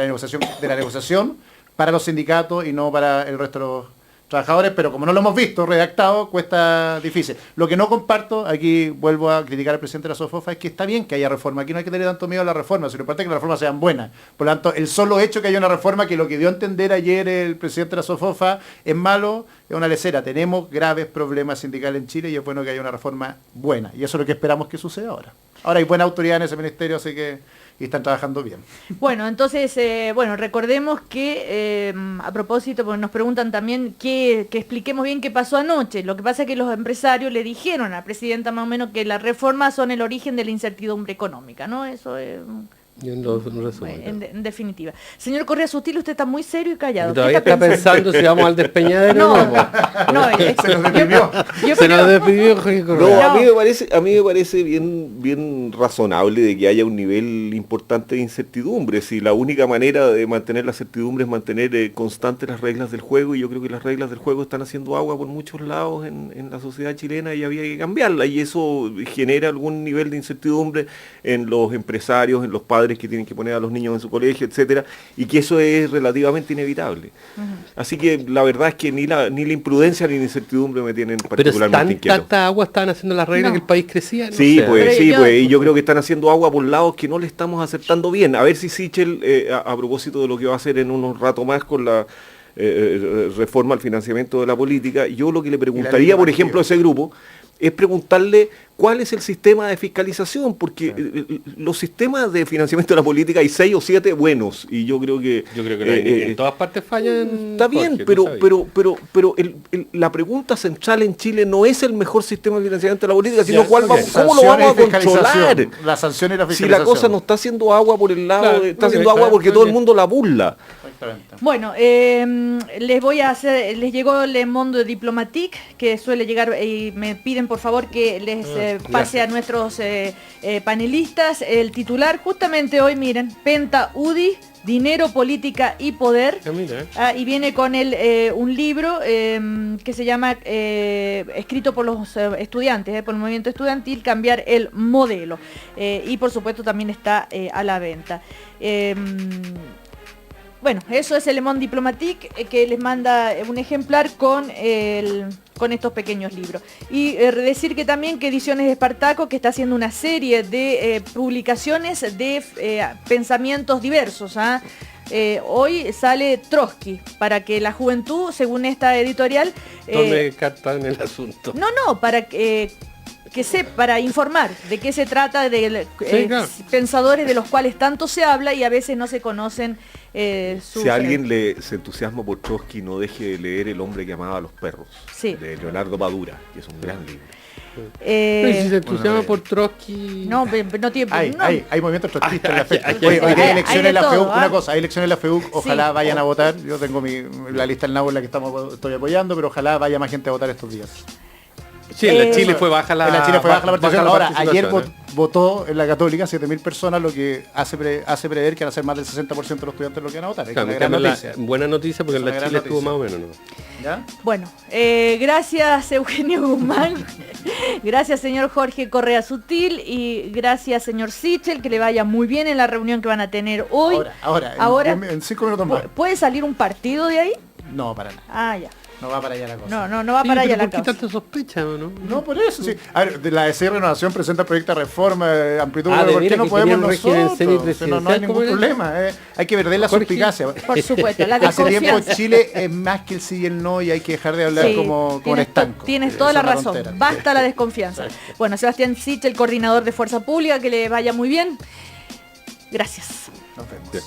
la negociación para los sindicatos y no para el resto de los trabajadores, pero como no lo hemos visto redactado, cuesta difícil. Lo que no comparto, aquí vuelvo a criticar al presidente de la SOFOFA, es que está bien que haya reforma, aquí no hay que tener tanto miedo a la reforma, sino importante que las reformas sean buenas. Por lo tanto, el solo hecho que haya una reforma, que lo que dio a entender ayer el presidente de la SOFOFA es malo, es una lecera. Tenemos graves problemas sindicales en Chile y es bueno que haya una reforma buena, y eso es lo que esperamos que suceda ahora. Ahora hay buena autoridad en ese ministerio, así que y están trabajando bien. Bueno, entonces, recordemos que, a propósito, porque nos preguntan también que expliquemos bien qué pasó anoche. Lo que pasa es que los empresarios le dijeron a la presidenta más o menos que las reformas son el origen de la incertidumbre económica, ¿no? Eso es... En definitiva. Señor Correa Sutil, usted está muy serio y callado. Todavía está pensando si vamos al despeñadero o no. Se nos deprimió. Se nos deprimió Jorge Correa. No, a mí me parece bien razonable de que haya un nivel importante de incertidumbre. Si la única manera de mantener la certidumbre es mantener constantes las reglas del juego, y yo creo que las reglas del juego están haciendo agua por muchos lados en la sociedad chilena y había que cambiarla, y eso genera algún nivel de incertidumbre en los empresarios, en los padres que tienen que poner a los niños en su colegio, etcétera, y que eso es relativamente inevitable. Así que la verdad es que ni la imprudencia ni la incertidumbre me tienen particularmente inquieto. ¿Tanta agua estaban haciendo las reglas que el país crecía? No sí, sé. y yo creo que están haciendo agua por lados que no le estamos acertando bien. A ver si Sichel, a propósito de lo que va a hacer en unos rato más con la reforma al financiamiento de la política, yo lo que le preguntaría, por ejemplo, a ese grupo, es preguntarle cuál es el sistema de fiscalización, porque los sistemas de financiamiento de la política hay 6 o 7 buenos, y yo creo que en todas partes fallan. Está bien, pero la pregunta central en Chile no es el mejor sistema de financiamiento de la política, sino cómo lo vamos a controlar. La sanción y la fiscalización. Si la cosa no está haciendo agua por el lado, está haciendo agua porque todo el mundo la burla. Bueno, les llegó Le Monde Diplomatique, que suele llegar, y me piden por favor que les pase a nuestros panelistas el titular. Justamente hoy, miren, Penta UDI, Dinero, Política y Poder. Y viene con un libro que se llama, escrito por los estudiantes, por el movimiento estudiantil, Cambiar el Modelo. Y por supuesto también está a la venta. Bueno, eso es el Le Monde Diplomatique, que les manda un ejemplar con estos pequeños libros. Y decir que también que Ediciones de Espartaco, que está haciendo una serie de publicaciones de pensamientos diversos. Hoy sale Trotsky, para que la juventud, según esta editorial... Tome carta en el asunto. Para informar de qué se trata, de pensadores de los cuales tanto se habla y a veces no se conocen Si alguien se entusiasma por Trotsky, no deje de leer El hombre que amaba a los perros, de Leonardo Padura, que es un gran libro. Pero si se entusiasma por Trotsky... No tiene... Hay movimientos trotskistas en la FEUC. Hoy hay elecciones en la FEUC. Una cosa, hay elecciones en la FEUC. Ojalá vayan a votar. Yo tengo la lista del NAU en la que estoy apoyando, pero ojalá vaya más gente a votar estos días. Sí, en la Chile fue baja la participación. Ahora, ayer votó en la Católica 7.000 personas, lo que hace prever que van a ser más del 60% de los estudiantes los que van a votar. Claro, buena noticia, porque en la Chile estuvo más o menos, ¿no? ¿Ya? Bueno, gracias Eugenio Guzmán, gracias señor Jorge Correa Sutil, y gracias señor Sichel, que le vaya muy bien en la reunión que van a tener hoy. Ahora en 5 minutos más. ¿Puede salir un partido de ahí? No, para nada. Ah, ya. No va para allá la cosa. No va para allá la cosa. ¿Por qué tanta sospecha, no? No, por eso, sí. A ver, la DC Renovación presenta el proyecto de reforma, amplitud, ¿por qué no podemos nosotros? No hay ningún problema. Hay que perder la suspicacia. Por supuesto, la desconfianza. Hace tiempo Chile es más que el sí y el no, y hay que dejar de hablar como estanco. Tienes toda la razón. Basta la desconfianza. Bueno, Sebastián Sichel, el coordinador de Fuerza Pública, que le vaya muy bien. Gracias. Nos vemos.